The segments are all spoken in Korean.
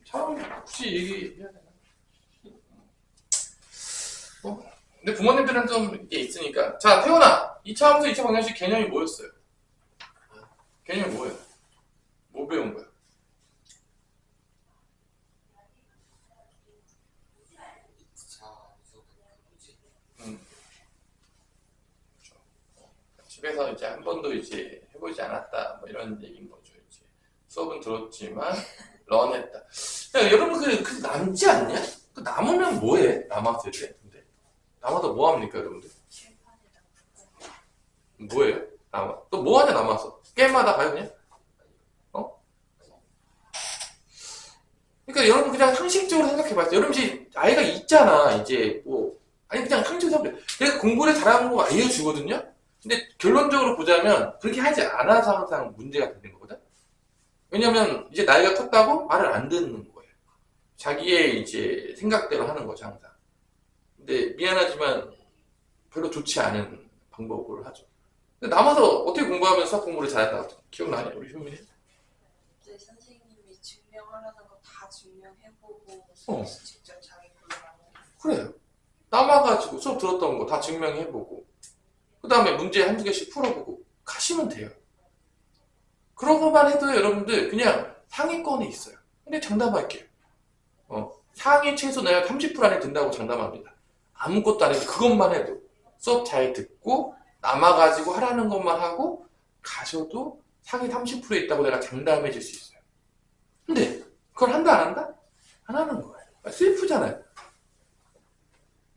참 굳이 얘기해야 되나? 근데 부모님들은 좀 이게 있으니까. 자, 태훈아, 2차 함수, 2차 방정식 개념이 뭐였어요? 개념이 뭐예요? 뭐 배운 거야? 음, 그렇죠. 집에서 이제 한 번도 이제 해보지 않았다, 뭐 이런 얘기인 거죠. 이제 수업은 들었지만 런했다. 야, 여러분 그 남지 않냐? 그 남으면 뭐해? 남았을 때. 근데 남아서 뭐 합니까, 여러분들? 뭐예요? 남아. 또 뭐 하냐 남아서? 게임하다 가요 그냥? 어? 그러니까 여러분 그냥 상식적으로 생각해봤어요. 여러분 이제 아이가 있잖아. 이제 뭐 아니 그냥 상식적으로 생각해. 내가 공부를 잘하는 거 알려주거든요. 근데 결론적으로 보자면 그렇게 하지 않아서 항상 문제가 되는 거거든. 왜냐면 이제 나이가 컸다고 말을 안 듣는 거예요. 자기의 이제 생각대로 하는 거죠 항상. 근데 미안하지만 별로 좋지 않은 방법을 하죠. 근데 남아서 어떻게 공부하면 수학 공부를 잘한다? 기억나냐 우리 효민이? 이제 선생님이 증명하라는 거 다 증명해보고 어. 직접 자기 골라가는 그래요. 남아가지고 수업 들었던 거 다 증명해보고 그 다음에 문제 한두 개씩 풀어보고 가시면 돼요. 그러고만 해도 여러분들 그냥 상위권에 있어요. 근데 장담할게요. 상위 최소 내가 30% 안에 든다고 장담합니다. 아무것도 안 해도 그것만 해도 수업 잘 듣고 남아가지고 하라는 것만 하고 가셔도 상위 30%에 있다고 내가 장담해 줄 수 있어요. 근데 그걸 한다 안 한다? 안 하는 거예요. 슬프잖아요.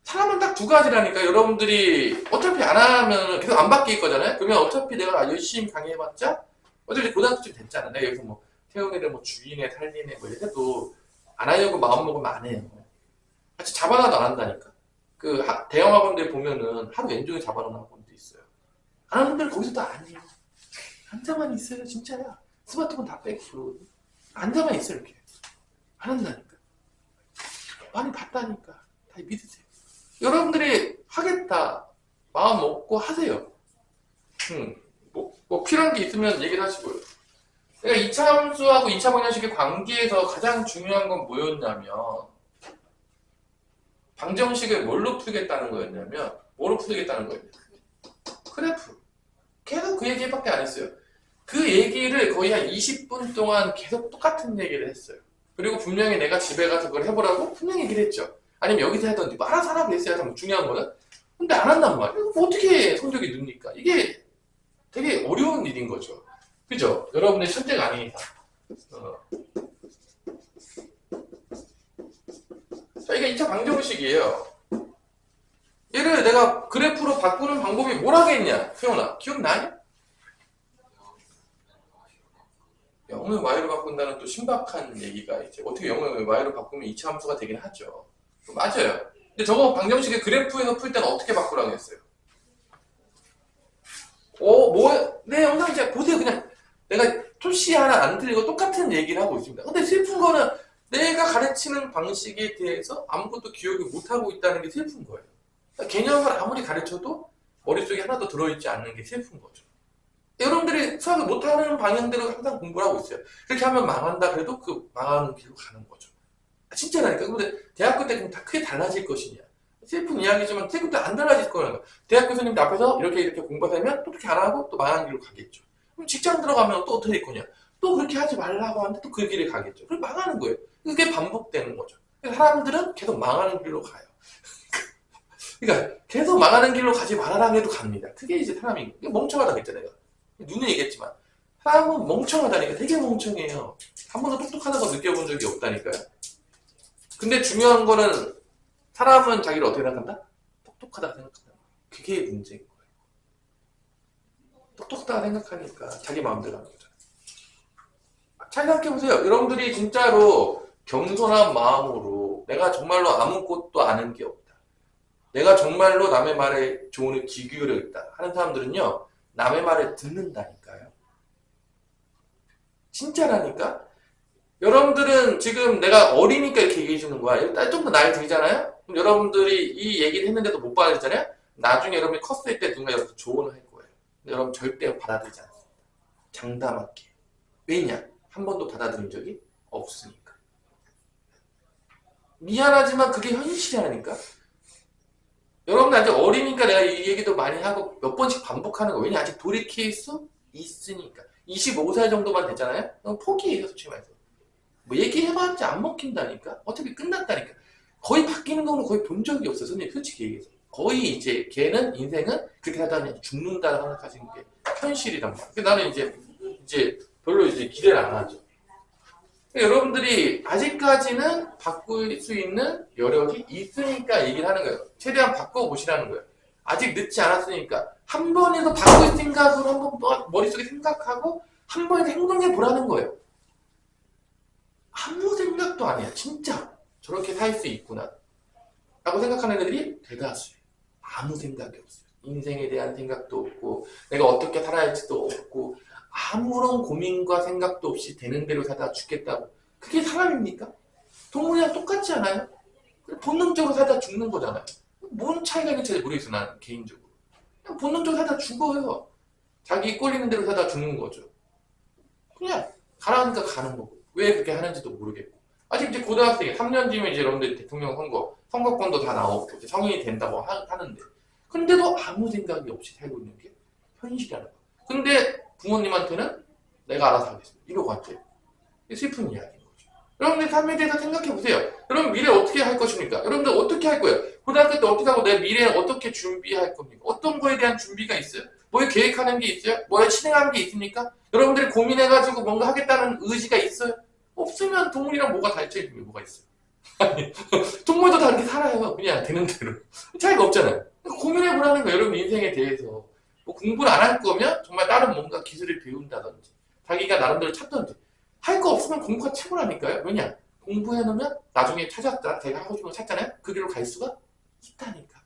사람은 딱 두 가지라니까. 여러분들이 어차피 안 하면 계속 안 바뀔 거잖아요. 그러면 어차피 내가 열심히 강의해봤자 어차피 고등학교쯤 됐잖아. 내가 여기서 뭐 태훈이를 뭐 주인에 살리네 뭐 이래도 안 하려고 마음 먹으면 안 해요. 같이 잡아놔도 안 한다니까. 그 대형 학원들 보면은 하루 왼종일 잡아놓은 학원도 있어요. 안 하는 분들 거기서도 안 해요. 앉아만 있어요. 진짜야. 스마트폰 다 빼고 그러거든. 앉아만 있어 이렇게. 안 한다니까. 많이 봤다니까. 다 믿으세요. 여러분들이 하겠다 마음 먹고 하세요. 뭐 필요한 게 있으면 얘기를 하시고요. 그러니까 2차 함수하고 2차 방정식의 관계에서 가장 중요한 건 뭐였냐면 방정식을 뭘로 풀겠다는 거였냐면 뭐로 풀겠다는 거였냐면 그래프. 계속 그 얘기밖에 안 했어요. 그 얘기를 거의 한 20분 동안 계속 똑같은 얘기를 했어요. 그리고 분명히 내가 집에 가서 그걸 해보라고 분명히 얘기를 했죠. 아니면 여기서 하던지 뭐 알아서 하라고 했어야 참 중요한 거는. 근데 안 한단 말이에요. 뭐 어떻게 성적이 늡니까? 이게 되게 어려운 일인 거죠. 그죠? 여러분의 천재가 아닌 이상. 자, 이게 2차 방정식이에요. 얘를 내가 그래프로 바꾸는 방법이 뭐라겠냐? 태훈아, 기억나냐? 0을 y로 바꾼다는 또 신박한 얘기가 이제 어떻게 0을 y로 바꾸면 2차 함수가 되긴 하죠. 맞아요. 근데 저거 방정식의 그래프에서 풀 때는 어떻게 바꾸라고 했어요? 내 영상 이제 보세요. 그냥 내가 토시 하나 안 틀리고 똑같은 얘기를 하고 있습니다. 근데 슬픈 거는 내가 가르치는 방식에 대해서 아무것도 기억을 못하고 있다는 게 슬픈 거예요. 그러니까 개념을 아무리 가르쳐도 머릿속에 하나도 들어있지 않는 게 슬픈 거죠. 여러분들이 수학을 못하는 방향대로 항상 공부를 하고 있어요. 그렇게 하면 망한다 그래도 그 망하는 길로 가는 거죠. 진짜라니까. 근데 대학교 때 그럼 다 크게 달라질 것이냐? 슬픈 이야기지만 대학교 때 안 달라질 거라는 거야. 대학 교수님들 앞에서 이렇게 공부하면 또 그렇게 안 하고 또 망하는 길로 가겠죠. 그럼 직장 들어가면 또 어떻게 될 거냐? 또 그렇게 하지 말라고 하는데 또 그 길을 가겠죠. 그럼 망하는 거예요. 그게 반복되는 거죠. 사람들은 계속 망하는 길로 가요. 그러니까 계속 망하는 길로 가지 말아라 해도 갑니다. 그게 이제 사람이 멍청하다고 했잖아요. 눈에 얘기했지만 사람은 멍청하다니까. 되게 멍청해요. 한 번도 똑똑하다고 느껴본 적이 없다니까요. 근데 중요한 거는 사람은 자기를 어떻게 생각한다? 똑똑하다고 생각한다. 그게 문제인 거예요. 똑똑하다고 생각하니까 자기 마음대로 하는 거잖아요. 잘 생각해보세요. 여러분들이 진짜로 겸손한 마음으로 내가 정말로 아무것도 아는 게 없다. 내가 정말로 남의 말에 조언을 귀 기울여 있다 하는 사람들은요. 남의 말을 듣는다니까요. 진짜라니까? 여러분들은 지금 내가 어리니까 이렇게 얘기해 주는 거야. 좀 더 나이 들잖아요? 그럼 여러분들이 이 얘기를 했는데도 못 받아들잖아요? 나중에 여러분이 컸을 때 누군가 여러분 조언을 할 거예요. 근데 여러분 절대 받아들이지 않습니다. 장담할게. 왜냐? 한 번도 받아들인 적이 없으니까. 미안하지만 그게 현실이라니까. 여러분 아직 어리니까 내가 이 얘기도 많이 하고 몇 번씩 반복하는 거예요. 왜냐 아직 돌이킬 수 있으니까. 25살 정도만 됐잖아요. 그럼 포기해요 솔직히 말해서. 뭐 얘기해봤자 안 먹힌다니까. 어차피 끝났다니까. 거의 바뀌는 거는 거의 본 적이 없어요. 선생님 솔직히 얘기해서. 거의 이제 걔는 인생은 그렇게 하다 그냥 죽는다라고 생각하시는 게 현실이란 말이야. 근데 나는 이제 별로 이제 기대를 안 하죠. 여러분들이 아직까지는 바꿀 수 있는 여력이 있으니까 얘기를 하는 거예요. 최대한 바꿔보시라는 거예요. 아직 늦지 않았으니까 한 번이라도 바꿀 생각으로 한번 머릿속에 생각하고 한 번이라도 행동해 보라는 거예요. 아무 생각도 아니야. 진짜 저렇게 살 수 있구나 라고 생각하는 애들이 대다수예요. 아무 생각이 없어요. 인생에 대한 생각도 없고 내가 어떻게 살아야 할지도 없고 아무런 고민과 생각도 없이 되는 대로 살다 죽겠다고. 그게 사람입니까? 동물이랑 똑같지 않아요? 본능적으로 살다 죽는 거잖아요. 뭔 차이가 있는지 모르겠어 난 개인적으로. 그냥 본능적으로 살다 죽어요. 자기 꼴리는 대로 살다 죽는 거죠. 그냥 가라니까 가는 거고. 왜 그렇게 하는지도 모르겠고. 아직 이제 고등학생이 3년 뒤면 이제 여러분들 대통령 선거권도 다 나오고 이제 성인이 된다고 하는데 근데도 아무 생각이 없이 살고 있는 게 현실이라는 거야. 근데 부모님한테는 내가 알아서 하겠습니다. 이러고 왔대요. 슬픈 이야기인 거죠. 여러분들 삶에 대해서 생각해 보세요. 여러분 미래 어떻게 할 것입니까? 여러분들 어떻게 할 거예요? 고등학교 때 어떻게 하고 내 미래에 어떻게 준비할 겁니까? 어떤 거에 대한 준비가 있어요? 뭐에 계획하는 게 있어요? 뭐에 실행하는 게 있습니까? 여러분들이 고민해가지고 뭔가 하겠다는 의지가 있어요? 없으면 동물이랑 뭐가 달라져 있는 게 뭐가 있어요? 아니, 동물도 다 이렇게 살아요. 그냥 되는 대로. 차이가 없잖아요. 고민해보라는 거예요. 여러분 인생에 대해서. 뭐 공부를 안 할 거면 정말 다른 뭔가 기술을 배운다든지 자기가 나름대로 찾던지 할 거 없으면 공부가 최고라니까요. 왜냐? 공부해놓으면 나중에 찾았다. 자기가 하고 싶은 거 찾잖아요. 그 길로 갈 수가 있다니까.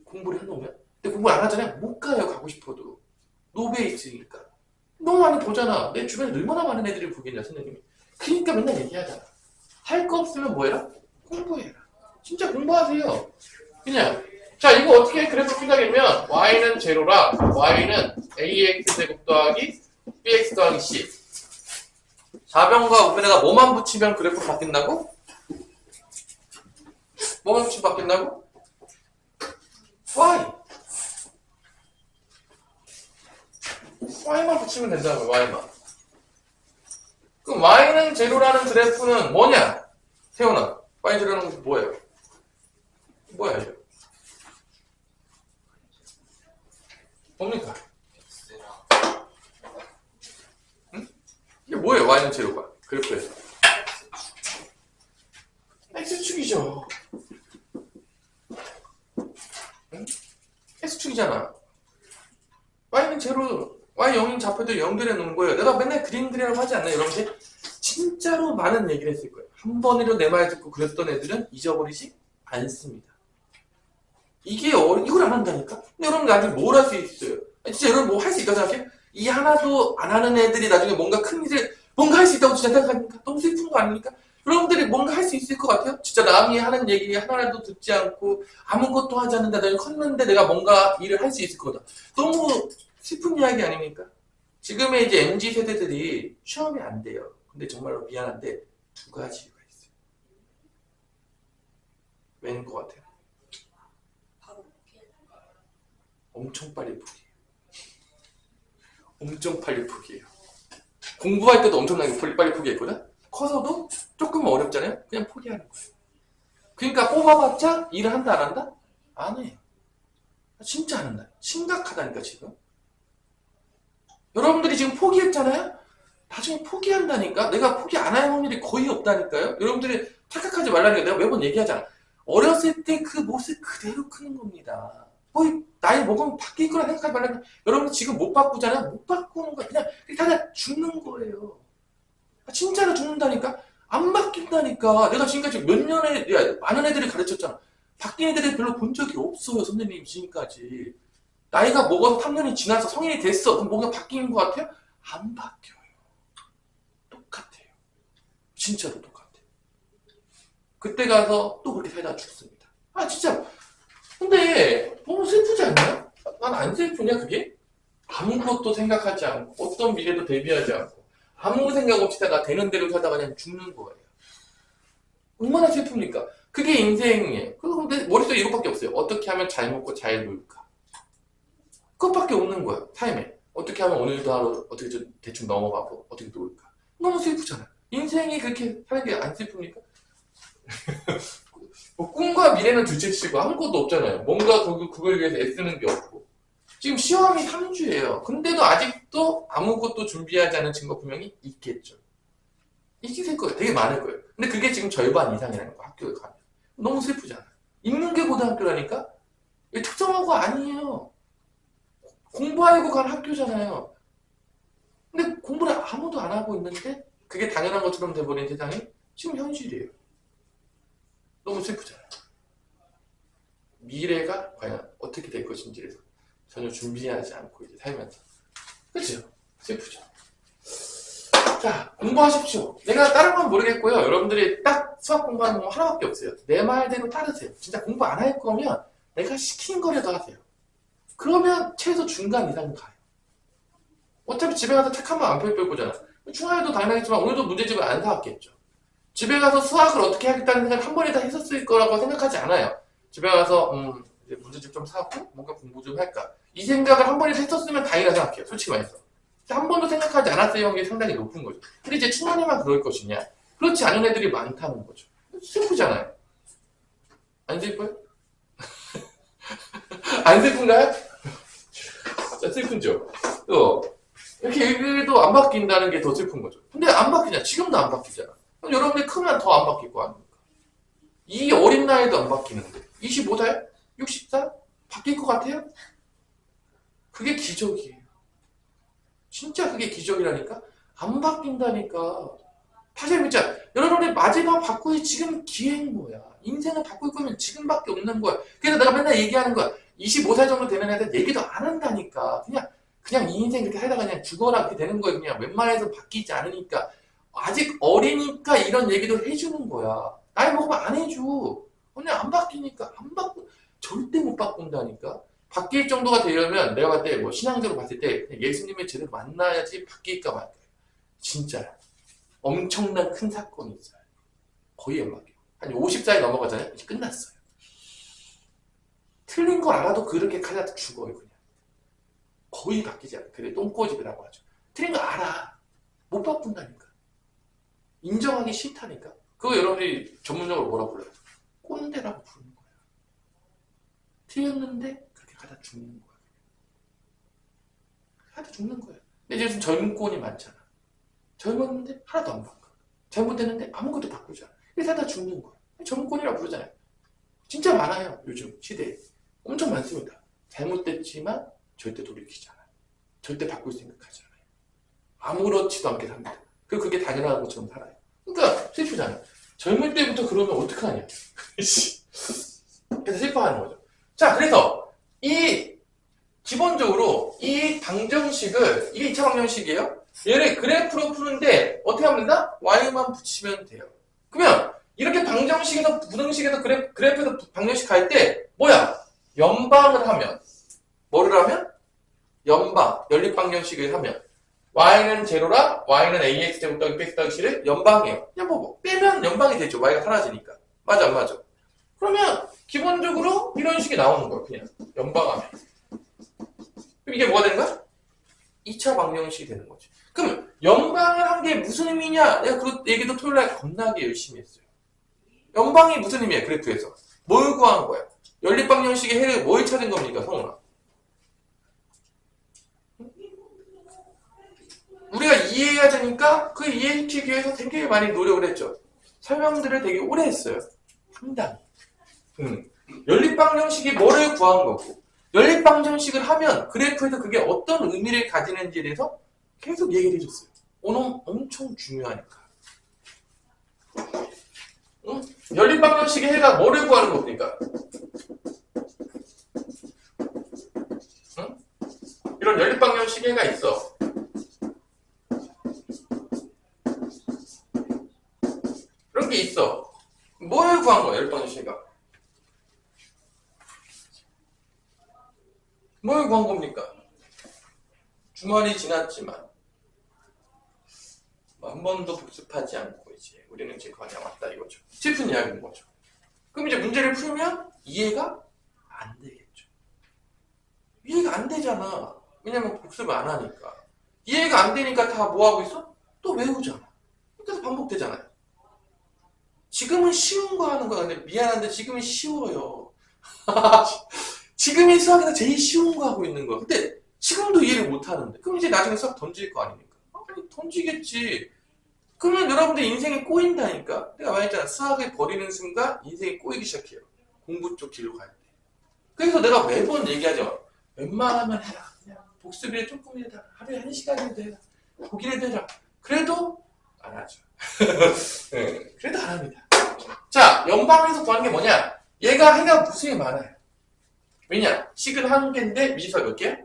공부를 해놓으면. 근데 공부를 안 하잖아요. 못 가요. 가고 싶어도. 노베에 있으니까. 너무 많이 보잖아. 내 주변에 얼마나 많은 애들이 보겠냐 선생님이. 그러니까 맨날 얘기하잖아. 할 거 없으면 뭐 해라? 공부해라. 진짜 공부하세요. 그냥 자 이거 어떻게 그래프 생각하면 y는 제로라 y는 ax 제곱 더하기 bx 더하기 c 4변과 우변에다 뭐만 붙이면 그래프로 바뀐다고? 뭐만 붙이면 바뀐다고? y y만 붙이면 된다고요. y만. 그럼 y는 제로라는 그래프는 뭐냐? 태훈아 y 제로는 뭐예요? 뭐야 이거? 뭡니까? 응? 이게 뭐예요? y는 제로가 그래프에서 x축이죠. 응? x축이잖아. y는 제로 y 0인 좌표들 연결해 놓은 거예요. 내가 맨날 그림 그리라고 하지 않나요? 여러분들 진짜로 많은 얘기를 했을 거예요. 한 번이라도 내 말 듣고 그랬던 애들은 잊어버리지 않습니다. 이게 이걸 안 한다니까? 근데 여러분 나중에 뭘 할 수 있어요? 진짜 여러분 뭐 할 수 있다고 생각해요? 이 하나도 안 하는 애들이 나중에 뭔가 큰 일을 뭔가 할 수 있다고 진짜 생각하니까 너무 슬픈 거 아닙니까? 여러분들이 뭔가 할 수 있을 것 같아요? 진짜 남이 하는 얘기 하나라도 듣지 않고 아무것도 하지 않는데 나중에 컸는데 내가 뭔가 일을 할 수 있을 거다. 너무 슬픈 이야기 아닙니까? 지금의 이제 MZ 세대들이 시험이 안 돼요. 근데 정말로 미안한데 두 가지가 있어요. 왜인 것 같아요? 엄청 빨리 포기해요. 엄청 빨리 포기해요. 공부할 때도 엄청나게 빨리 포기했거든? 커서도 조금 어렵잖아요? 그냥 포기하는 거예요. 그러니까 뽑아봤자 일을 한다 안 한다? 안 해요. 진짜 안 한다. 심각하다니까 지금. 여러분들이 지금 포기했잖아요? 나중에 포기한다니까? 내가 포기 안 할 확률이 거의 없다니까요? 여러분들이 착각하지 말라니까 내가 매번 얘기하잖아. 어렸을 때 그 모습 그대로 크는 겁니다. 거의 나이 먹으면 바뀔 거라 생각하지 말라니까. 여러분 지금 못 바꾸잖아요? 못 바꾸는 거야. 그냥 다 죽는 거예요. 진짜로 죽는다니까? 안 바뀐다니까. 내가 지금까지 몇 년에 많은 애들이 가르쳤잖아. 바뀐 애들이 별로 본 적이 없어요. 선생님 지금까지. 나이가 먹어서 3년이 지나서 성인이 됐어. 그럼 뭔가 바뀐 것 같아요? 안 바뀌어요. 똑같아요. 진짜로 똑같아요. 그때 가서 또 그렇게 살다가 죽습니다. 아 진짜. 근데 너무 슬프지 않나요? 난 안 슬프냐 그게? 아무것도 생각하지 않고 어떤 미래도 대비하지 않고 아무 생각 없이 살다가 되는 대로 살다가 그냥 죽는 거예요. 얼마나 슬픕니까? 그게 인생이에요. 근데 머릿속에 이것밖에 없어요. 어떻게 하면 잘 먹고 잘 놀까? 그것밖에 없는 거야, 삶에. 어떻게 하면 오늘도 하루 어떻게 좀 대충 넘어가고 어떻게 놀까? 너무 슬프잖아. 인생이 그렇게 사는 게 안 슬픕니까? 뭐 꿈과 미래는 둘째치고 아무것도 없잖아요. 뭔가 그걸 위해서 애쓰는 게 없고. 지금 시험이 3주예요. 근데도 아직도 아무것도 준비하지 않은 친구가 분명히 있겠죠. 있을 거예요. 되게 많을 거예요. 근데 그게 지금 절반 이상이라는 거, 학교에 가면. 너무 슬프잖아. 있는 게 고등학교라니까? 이게 특성화가 아니에요. 공부하려고 간 학교잖아요. 근데 공부를 아무도 안 하고 있는데 그게 당연한 것처럼 돼버린 세상이 지금 현실이에요. 너무 슬프잖아요. 미래가 과연 어떻게 될 것인지에 대해서 전혀 준비하지 않고 이제 살면서. 그렇죠? 슬프죠. 자, 공부하십시오. 내가 다른 건 모르겠고요. 여러분들이 딱 수학 공부하는 건 하나밖에 없어요. 내 말대로 따르세요. 진짜 공부 안 할 거면 내가 시킨 거라도 하세요. 그러면 최소 중간 이상은 가요. 어차피 집에 가서 책 한 번 안 펼 거잖아. 중간에도 당연하겠지만 오늘도 문제집을 안 사왔겠죠. 집에 가서 수학을 어떻게 하겠다는 생각을 한 번에 다 했었을 거라고 생각하지 않아요. 집에 가서 이제 문제집 좀 사고 뭔가 공부 좀 할까. 이 생각을 한 번에 했었으면 다행이라 생각해요. 솔직히 말해서. 한 번도 생각하지 않았을 확률이 상당히 높은 거죠. 근데 이제 충분히만 그럴 것이냐. 그렇지 않은 애들이 많다는 거죠. 슬프잖아요. 안 슬퍼요? 안 슬픈가요? 슬픈죠. 이렇게 얘기도 안 바뀐다는 게 더 슬픈 거죠. 근데 안 바뀌냐? 지금도 안 바뀌잖아. 그럼 여러분들이 크면 더 안 바뀔 거 아닙니까? 이 어린 나이도 안 바뀌는데 25살? 60살? 바뀔 것 같아요? 그게 기적이에요. 진짜 그게 기적이라니까? 안 바뀐다니까. 다시 진짜 여러분의 마지막 바꿀 지금 기회인 거야. 인생을 바꿀 거면 지금밖에 없는 거야. 그래서 내가 맨날 얘기하는 거야. 25살 정도 되는 애들 얘기도 안 한다니까. 그냥 이 인생 그렇게 살다가 그냥 죽어라 그렇게 되는 거야. 그냥 웬만해서 바뀌지 않으니까. 아직 어리니까 이런 얘기도 해주는 거야. 나이 먹으면 안 해줘. 그냥 안 바뀌니까. 절대 못 바꾼다니까. 바뀔 정도가 되려면 내가 봤을 때 뭐 신앙적으로 봤을 때 예수님을 제대로 만나야지 바뀔까 말까. 진짜야. 엄청난 큰 사건이 있어요. 거의 안 바뀌어요. 한 50살이 넘어가잖아요. 이제 끝났어요. 틀린 걸 알아도 그렇게 칼라도 죽어요. 그냥. 거의 바뀌지 않아요. 그래 똥꼬집이라고 하죠. 틀린 거 알아. 못 바꾼다니까. 인정하기 싫다니까. 그거 여러분들이 전문적으로 뭐라 불러요? 꼰대라고 부르는 거예요. 틀렸는데 그렇게 가다 죽는 거야. 가다 죽는 거야. 근데 요즘 젊은 꼰이 많잖아. 젊었는데 하나도 안 바꿔. 잘못됐는데 아무것도 바꾸지 않아. 그래서 하다 죽는 거야. 젊은 꼰이라고 부르잖아요. 진짜 많아요. 요즘 시대에. 엄청 많습니다. 잘못됐지만 절대 돌이키지 않아요. 절대 바꿀 생각하지 않아요. 아무렇지도 않게 삽니다. 그리고 그게 당연한 것처럼 살아요. 그러니까 슬프잖아요. 젊을 때부터 그러면 어떡하냐. 그래서 슬퍼하는 거죠. 자, 그래서 기본적으로 이 방정식을, 이게 2차 방정식이에요. 얘를 그래프로 푸는데 어떻게 하면 된다? y만 붙이면 돼요. 그러면 이렇게 방정식에서 부등식에서 그래프에서 방정식 할 때 뭐야? 연방을 하면 뭐를 하면? 연립방정식을 하면 y는 제로라 y는 ax 제곱 더하기 bx 더하기 c를 연방해요. 그냥 뭐 빼면 연방이 되죠. y가 사라지니까. 맞아 안 맞아? 그러면 기본적으로 이런 식이 나오는 거예요. 그냥 연방하면. 그럼 이게 뭐가 되는 거야? 2차 방정식이 되는 거지. 그럼 연방을 한 게 무슨 의미냐? 내가 그 얘기도 토요일날 겁나게 열심히 했어요. 연방이 무슨 의미야? 그래프에서. 뭘 구한 거야? 연립방정식의 해를 뭘 찾은 겁니까? 성훈아. 우리가 이해해야 되니까 그 이해시키기 위해서 되게 많이 노력을 했죠. 설명들을 되게 오래 했어요. 상당히. 연립방정식이 뭐를 구한 거고 연립방정식을 하면 그래프에서 그게 어떤 의미를 가지는지에 대해서 계속 얘기를 해줬어요. 엄청 중요하니까. 연립방정식의 해가 뭐를 구하는 겁니까? 이런 연립방정식의 해가 있어. 이런 게 있어. 뭘 구한 거야, 연립방정식이가? 뭘 구한 겁니까? 주말이 지났지만 한 번도 복습하지 않고 이제 우리는 지금 그냥 왔다 이거죠. 슬픈 이야기인 거죠. 그럼 이제 문제를 풀면 이해가 안 되겠죠. 이해가 안 되잖아. 왜냐면 복습을 안 하니까. 이해가 안 되니까 다 뭐 하고 있어? 또 외우잖아. 그래서 반복되잖아요. 지금은 쉬운 거 하는 거야. 근데 미안한데 지금은 쉬워요. 지금이 수학에서 제일 쉬운 거 하고 있는 거야. 근데 지금도 이해를 못 하는데. 그럼 이제 나중에 수학 던질 거 아닙니까? 아니, 던지겠지. 그러면 여러분들 인생이 꼬인다니까. 내가 말했잖아. 수학을 버리는 순간 인생이 꼬이기 시작해요. 공부 쪽 길로 가야 돼. 그래서 내가 매번 얘기하죠. 웬만하면 해라. 그냥 복습이라 조금이라도 하루에 1시간이라도 해라. 보기라도 해라. 그래도 안 하죠. 네, 그래도 안 합니다. 자, 연방에서 구하는 게 뭐냐? 얘가 해가 무수히 많아요. 왜냐? 식은 한 개인데 미지수가 몇 개야?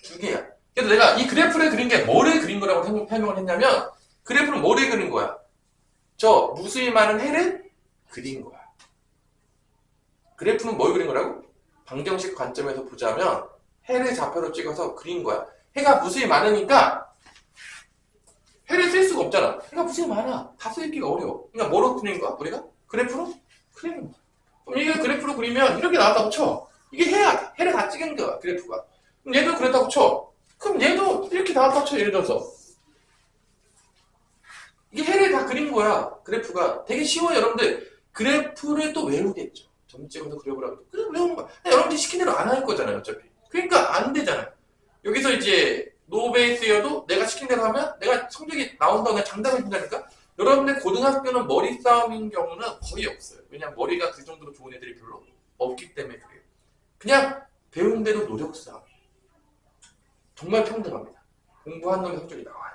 2개야. 그래서 내가 이 그래프를 그린 게 뭐를 그린 거라고 설명을 했냐면 그래프는 뭐를 그린 거야? 저 무수히 많은 해를 그린 거야. 그래프는 뭘 그린 거라고? 방정식 관점에서 보자면 해를 좌표로 찍어서 그린 거야. 해가 무수히 많으니까 해를 쓸 수가 없잖아. 해가 무수히 많아. 다 쓰기가 어려워. 그러니까 뭐로 그린 거야? 우리가? 그래프로? 그리는 거야. 그럼 이게 그래프로 그리면 이렇게 나왔다고 쳐. 이게 해야 해를 다 찍은 거야. 그래프가. 그럼 얘도 그랬다고 쳐. 그럼 얘도 이렇게 나왔다고 쳐. 예를 들어서. 이게 해를 다 그린 거야. 그래프가. 되게 쉬워요. 여러분들 그래프를 또 외우겠죠. 점 찍어서 그려보라고. 그래 외우는 거야. 여러분들이 시킨 대로 안 할 거잖아요. 어차피. 그러니까 안 되잖아요. 여기서 이제 노베이스여도 내가 시킨 대로 하면 내가 성적이 나온다고 내가 장담해 준다니까. 여러분들 고등학교는 머리 싸움인 경우는 거의 없어요. 왜냐면 머리가 그 정도로 좋은 애들이 별로 없기 때문에 그래요. 그냥 배운 대로 노력 싸움. 정말 평등합니다. 공부한 놈의 성적이 나와요.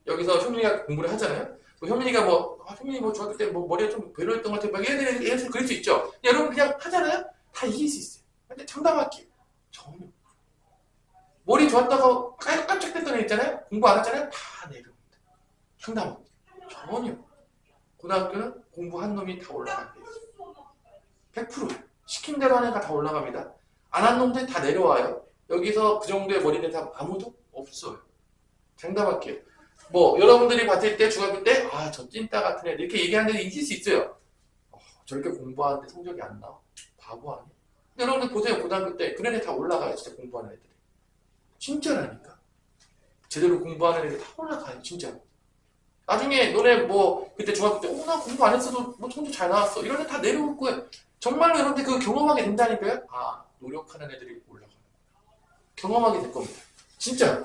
여기서 효민이가 공부를 하잖아요. 효민이가 효민이 중학교 때 머리가 좀 배려했던 것 같아요. 막 얘네들 그럴 수 있죠. 여러분 그냥 하잖아요. 다 이길 수 있어요. 근데 장담할게요. 전혀. 머리 좋았다고 깜짝깜짝 애 있잖아요. 공부 안 하잖아요. 다 내려옵니다. 장담합니다. 전혀. 고등학교는 공부한 놈이 다 올라간대요. 100%. 시킨 대로 하는 애가 다 올라갑니다. 안 한 놈들 다 내려와요. 여기서 그 정도의 머리는 다 아무도 없어요. 장담할게요. 여러분들이 봤을 때 중학교 때 저 찐따 같은 애 이렇게 얘기하는 애들 있을 수 있어요. 저렇게 공부하는데 성적이 안 나와. 바보 아니야? 여러분들 보세요. 고등학교 때 그런 애 다 올라가요. 진짜 공부하는 애들이. 진짜라니까. 제대로 공부하는 애들 다 올라가요. 진짜. 나중에 너네 그때 중학교 때 나 공부 안 했어도 성적 잘 나왔어. 이런 애 다 내려올 거예요. 정말로 여러분들 그거 경험하게 된다니까요. 노력하는 애들이 올라가는 거야. 경험하게 될 겁니다. 진짜.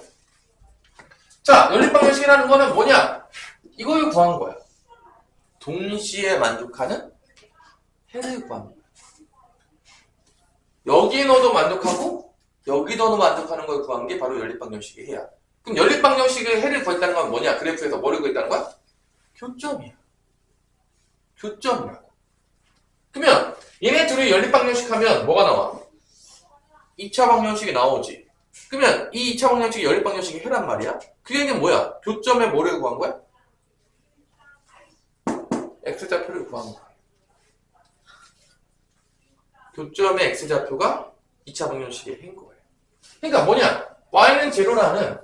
자, 연립방정식이라는 거는 뭐냐? 이걸 구한 거야. 동시에 만족하는 해를 구한 거야. 여기 넣어도 만족하고 여기 넣어도 만족하는 걸 구한 게 바로 연립방정식의 해야. 그럼 연립방정식의 해를 구했다는 건 뭐냐? 그래프에서 뭐를 구했다는 거야? 교점이야. 교점이라고. 그러면 얘네 둘이 연립방정식 하면 뭐가 나와? 2차 방정식이 나오지. 그러면 이 2차 방정식이 연립방정식의 해란 말이야? 그 얘기는 뭐야? 교점에 뭐를 구한 거야? x좌표를 구한 거야. 교점의 x좌표가 2차 방정식의 해인 거예요. 그러니까 뭐냐? y는 제로라는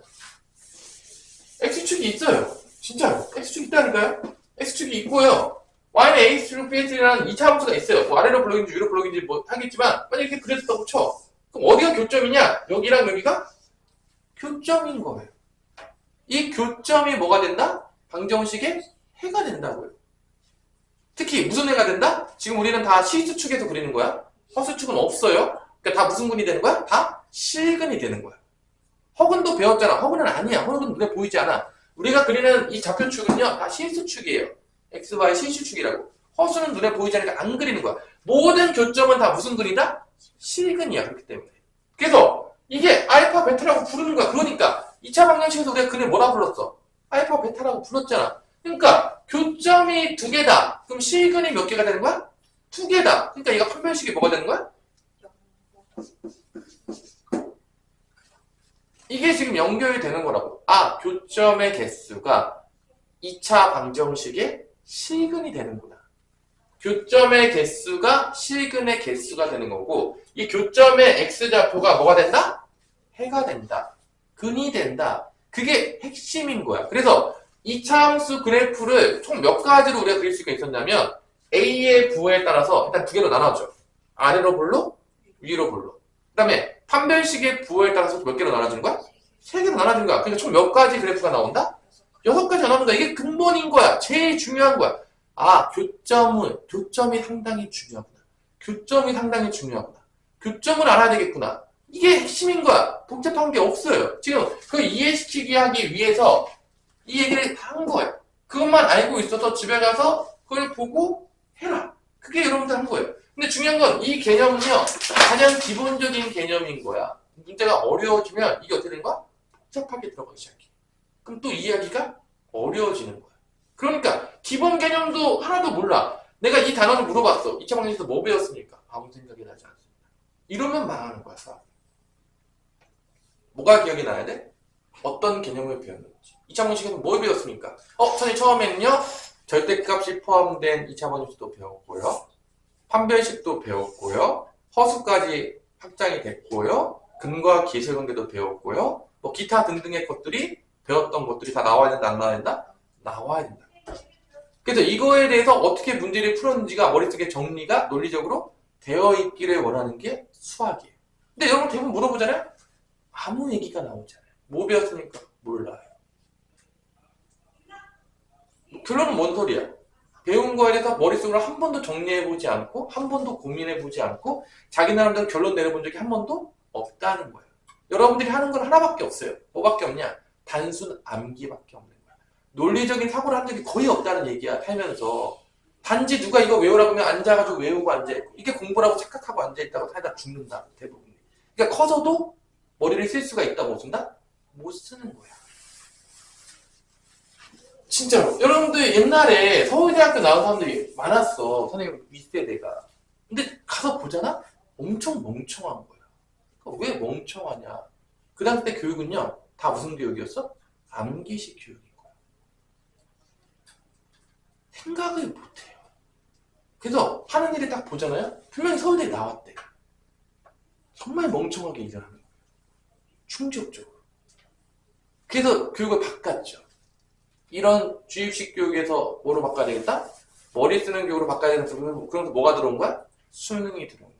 x축이 있어요. 진짜로. x축이 있다니까요? x축이 있고요. y는 ax축 bx라는 2차 함수가 있어요. 아래로 블록인지 위로 블록인지 하겠지만 만약에 이렇게 그려졌다고 쳐. 그럼 어디가 교점이냐? 여기랑 여기가 교점인 거예요. 이 교점이 뭐가 된다? 방정식의 해가 된다고요. 특히 무슨 해가 된다? 지금 우리는 다 실수축에서 그리는 거야. 허수축은 없어요. 그러니까 다 무슨 근이 되는 거야? 다 실근이 되는 거야. 허근도 배웠잖아. 허근은 아니야. 허근은 눈에 보이지 않아. 우리가 그리는 이 좌표축은요, 다 실수축이에요. x, y 실수축이라고. 허수는 눈에 보이지 않으니까 안 그리는 거야. 모든 교점은 다 무슨 근이다? 실근이야. 그렇기 때문에. 그래서 이게 알파, 베타라고 부르는 거야. 그러니까 2차 방정식에서 우리가 근을 뭐라 불렀어? 알파, 베타라고 불렀잖아. 그러니까 교점이 2개다. 그럼 실근이 몇 개가 되는 거야? 2개다. 그러니까 얘가 판별식이 뭐가 되는 거야? 이게 지금 연결이 되는 거라고. 교점의 개수가 2차 방정식의 실근이 되는구나. 교점의 개수가 실근의 개수가 되는 거고, 이 교점의 x좌표가 뭐가 된다? 해가 된다. 근이 된다. 그게 핵심인 거야. 그래서 2차 함수 그래프를 총 몇 가지로 우리가 그릴 수가 있었냐면 A의 부호에 따라서 일단 두 개로 나눠줘. 아래로 볼로, 위로 볼로. 그 다음에 판별식의 부호에 따라서 몇 개로 나눠주는 거야? 세 개로 나눠주는 거야. 그러니까 총 몇 가지 그래프가 나온다? 6가지가 나온다. 이게 근본인 거야. 제일 중요한 거야. 아, 교점이 상당히 중요하구나. 교점이 상당히 중요하구나. 교점을 알아야 되겠구나. 이게 핵심인 거야. 복잡한 게 없어요. 지금 그 이해시키기 하기 위해서 이 얘기를 다 한 거야. 그것만 알고 있어서 집에 가서 그걸 보고 해라. 그게 여러분들 한 거예요. 근데 중요한 건 이 개념은요, 가장 기본적인 개념인 거야. 문제가 어려워지면 이게 어떻게 되는 거야? 복잡하게 들어가기 시작해. 그럼 또 이야기가 어려워지는 거야. 그러니까 기본 개념도 하나도 몰라. 내가 이 단어를 물어봤어. 2차 방정식에서 뭐 배웠습니까? 아무 생각이 나지 않습니다. 이러면 망하는 거야, 수학. 뭐가 기억이 나야 돼? 어떤 개념을 배웠는지. 2차 방정식에서 뭘 배웠습니까? 선생님 처음에는요, 절대값이 포함된 2차 방정식도 배웠고요. 판별식도 배웠고요. 허수까지 확장이 됐고요. 근과 기술관계도 배웠고요. 뭐 기타 등등의 것들이 배웠던 것들이 다 나와야 된다, 안 나와야 된다? 나와야 된다. 그래서 이거에 대해서 어떻게 문제를 풀었는지가 머릿속에 정리가 논리적으로 되어 있기를 원하는 게 수학이에요. 근데 여러분 대부분 물어보잖아요? 아무 얘기가 나오잖아요. 뭐 배웠습니까? 몰라요. 결론은 뭔 소리야? 배운 거에 대해서 머릿속으로 한 번도 정리해보지 않고 한 번도 고민해보지 않고 자기 나름대로 결론 내려본 적이 한 번도 없다는 거예요. 여러분들이 하는 건 하나밖에 없어요. 뭐밖에 없냐? 단순 암기밖에 없는 거야. 논리적인 사고를 한 적이 거의 없다는 얘기야, 살면서. 단지 누가 이거 외우라고 하면 앉아가지고 외우고 앉아있고, 이게 공부라고 착각하고 앉아있다고 살다 죽는다, 대부분. 그러니까 커서도 머리를 쓸 수가 있다고 못 쓴다? 못 쓰는 거야. 진짜로. 여러분들 옛날에 서울대학교 나온 사람들이 많았어. 선생님 윗세대가. 근데 가서 보잖아? 엄청 멍청한 거야. 그러니까 왜 멍청하냐? 그 당시 때 교육은요, 다 무슨 교육이었어? 암기식 교육인 거야. 생각을 못해요. 그래서 하는 일을 딱 보잖아요? 분명히 서울대에 나왔대. 정말 멍청하게 일을 하는 거예요. 충격적으로. 그래서 교육을 바꿨죠. 이런 주입식 교육에서 뭐로 바꿔야 되겠다? 머리 쓰는 교육으로 바꿔야 되는 그러면서 뭐가 들어온 거야? 수능이 들어온 거야.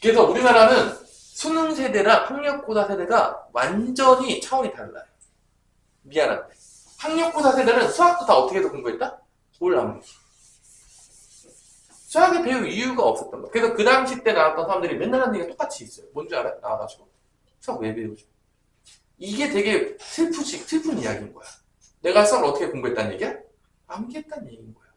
그래서 우리나라는 수능 세대랑 학력고사 세대가 완전히 차원이 달라요. 미안한데. 학력고사 세대는 수학도 다 어떻게 해서 공부했다? 올암기. 수학을 배울 이유가 없었던 거야. 그래서 그 당시 때 나왔던 사람들이 맨날 하는 얘기가 똑같이 있어요. 뭔지 알아요? 나와가지고. 수학 왜 배우죠? 이게 되게 슬픈 이야기인 거야. 내가 수학을 어떻게 공부했다는 얘기야? 암기했다는 얘기인 거야.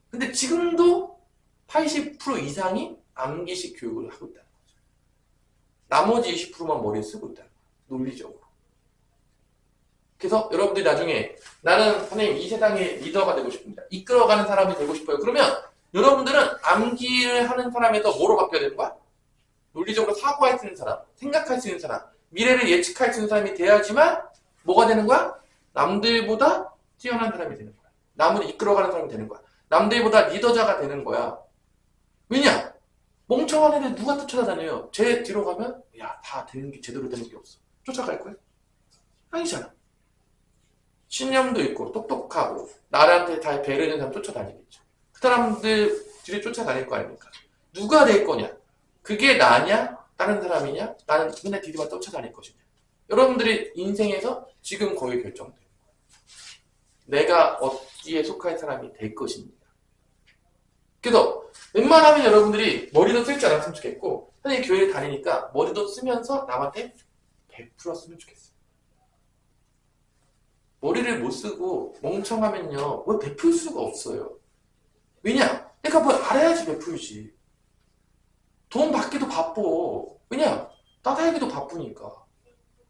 근데 지금도 80% 이상이 암기식 교육을 하고 있다는 거죠. 나머지 20%만 머리에 쓰고 있다는 거야. 논리적으로. 그래서 여러분들이 나중에 나는 선생님 이 세상의 리더가 되고 싶습니다. 이끌어가는 사람이 되고 싶어요. 그러면 여러분들은 암기를 하는 사람에서 뭐로 바뀌어야 되는 거야? 논리적으로 사고할 수 있는 사람, 생각할 수 있는 사람, 미래를 예측할 수 있는 사람이 돼야지만 뭐가 되는 거야? 남들보다 뛰어난 사람이 되는 거야. 남을 이끌어가는 사람이 되는 거야. 남들보다 리더자가 되는 거야. 왜냐? 멍청한 애들 누가 쫓아다녀요? 제 뒤로 가면 야, 다 되는 게 제대로 되는 게 없어. 쫓아갈 거야? 아니잖아. 신념도 있고 똑똑하고 나한테 다 배려하는 사람 쫓아다니겠죠. 그 사람들이 쫓아다닐 거 아닙니까? 누가 될 거냐? 그게 나냐? 다른 사람이냐? 나는 맨날 뒤집어 쫓아다닐 것이냐? 여러분들이 인생에서 지금 거의 결정돼요. 내가 어디에 속할 사람이 될 것입니다. 그래서 웬만하면 여러분들이 머리도 쓸 줄 알았으면 좋겠고 선생님 교회를 다니니까 머리도 쓰면서 남한테 베풀었으면 좋겠어요. 머리를 못 쓰고 멍청하면요 왜 베풀 수가 없어요. 왜냐? 내가 뭘 알아야지 베풀지. 돈 받기도 바빠. 왜냐? 따라하기도 바쁘니까.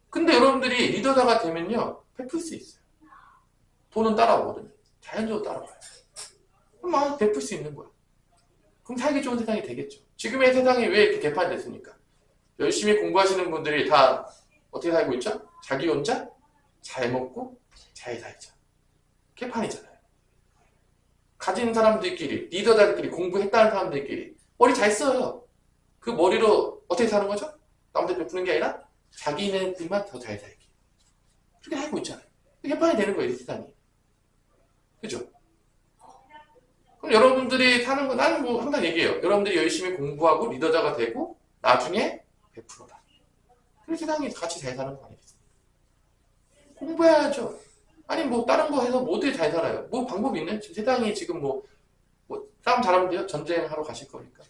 근데 여러분들이 리더자가 되면요 베풀 수 있어요. 돈은 따라오거든요. 자연적으로 따라와요. 그럼 막 베풀 수 있는 거야. 그럼 살기 좋은 세상이 되겠죠. 지금의 세상이 왜 이렇게 개판됐습니까? 열심히 공부하시는 분들이 다 어떻게 살고 있죠? 자기 혼자 잘 먹고 잘 살자. 개판이잖아요. 가진 사람들끼리, 리더들끼리, 공부했다는 사람들끼리 머리 잘 써요. 그 머리로 어떻게 사는 거죠? 남들 베푸는 게 아니라 자기네들만 더 잘 살기. 그렇게 살고 있잖아요. 개판이 되는 거예요, 이 세상이. 그죠? 그럼 여러분들이 사는 거, 나는 뭐 항상 얘기해요. 여러분들이 열심히 공부하고 리더자가 되고 나중에 베풀어라. 그럼 세상이 같이 잘 사는 거 아니겠어요? 공부해야죠. 아니 뭐 다른 거 해서 모두 잘 살아요. 뭐 방법이 있나요? 지금 세상이 지금 뭐 싸움 잘하면 돼요? 전쟁하러 가실 거니까.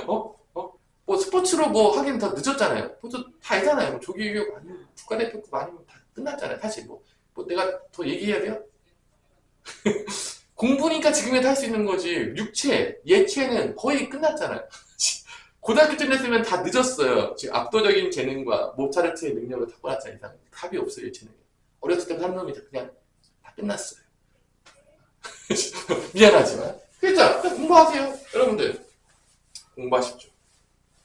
어? 뭐 스포츠로 뭐 하긴 더 늦었잖아요. 뭐다 알잖아요. 뭐 조기교육 아니면 국가대표급 아니면 다 끝났잖아요. 사실 뭐 내가 더 얘기해야 돼요? 공부니까 지금이라도 할 수 있는 거지. 육체, 예체는 거의 끝났잖아요. 고등학교 때 했으면 다 늦었어요. 지금 압도적인 재능과 모차르트의 능력을 타고났잖아요. 이상 답이 없어요, 예체능. 어렸을 때 한 놈이 그냥 다 끝났어요. 미안하지만. 그렇죠? 그냥 공부하세요. 여러분들. 공부하십시오.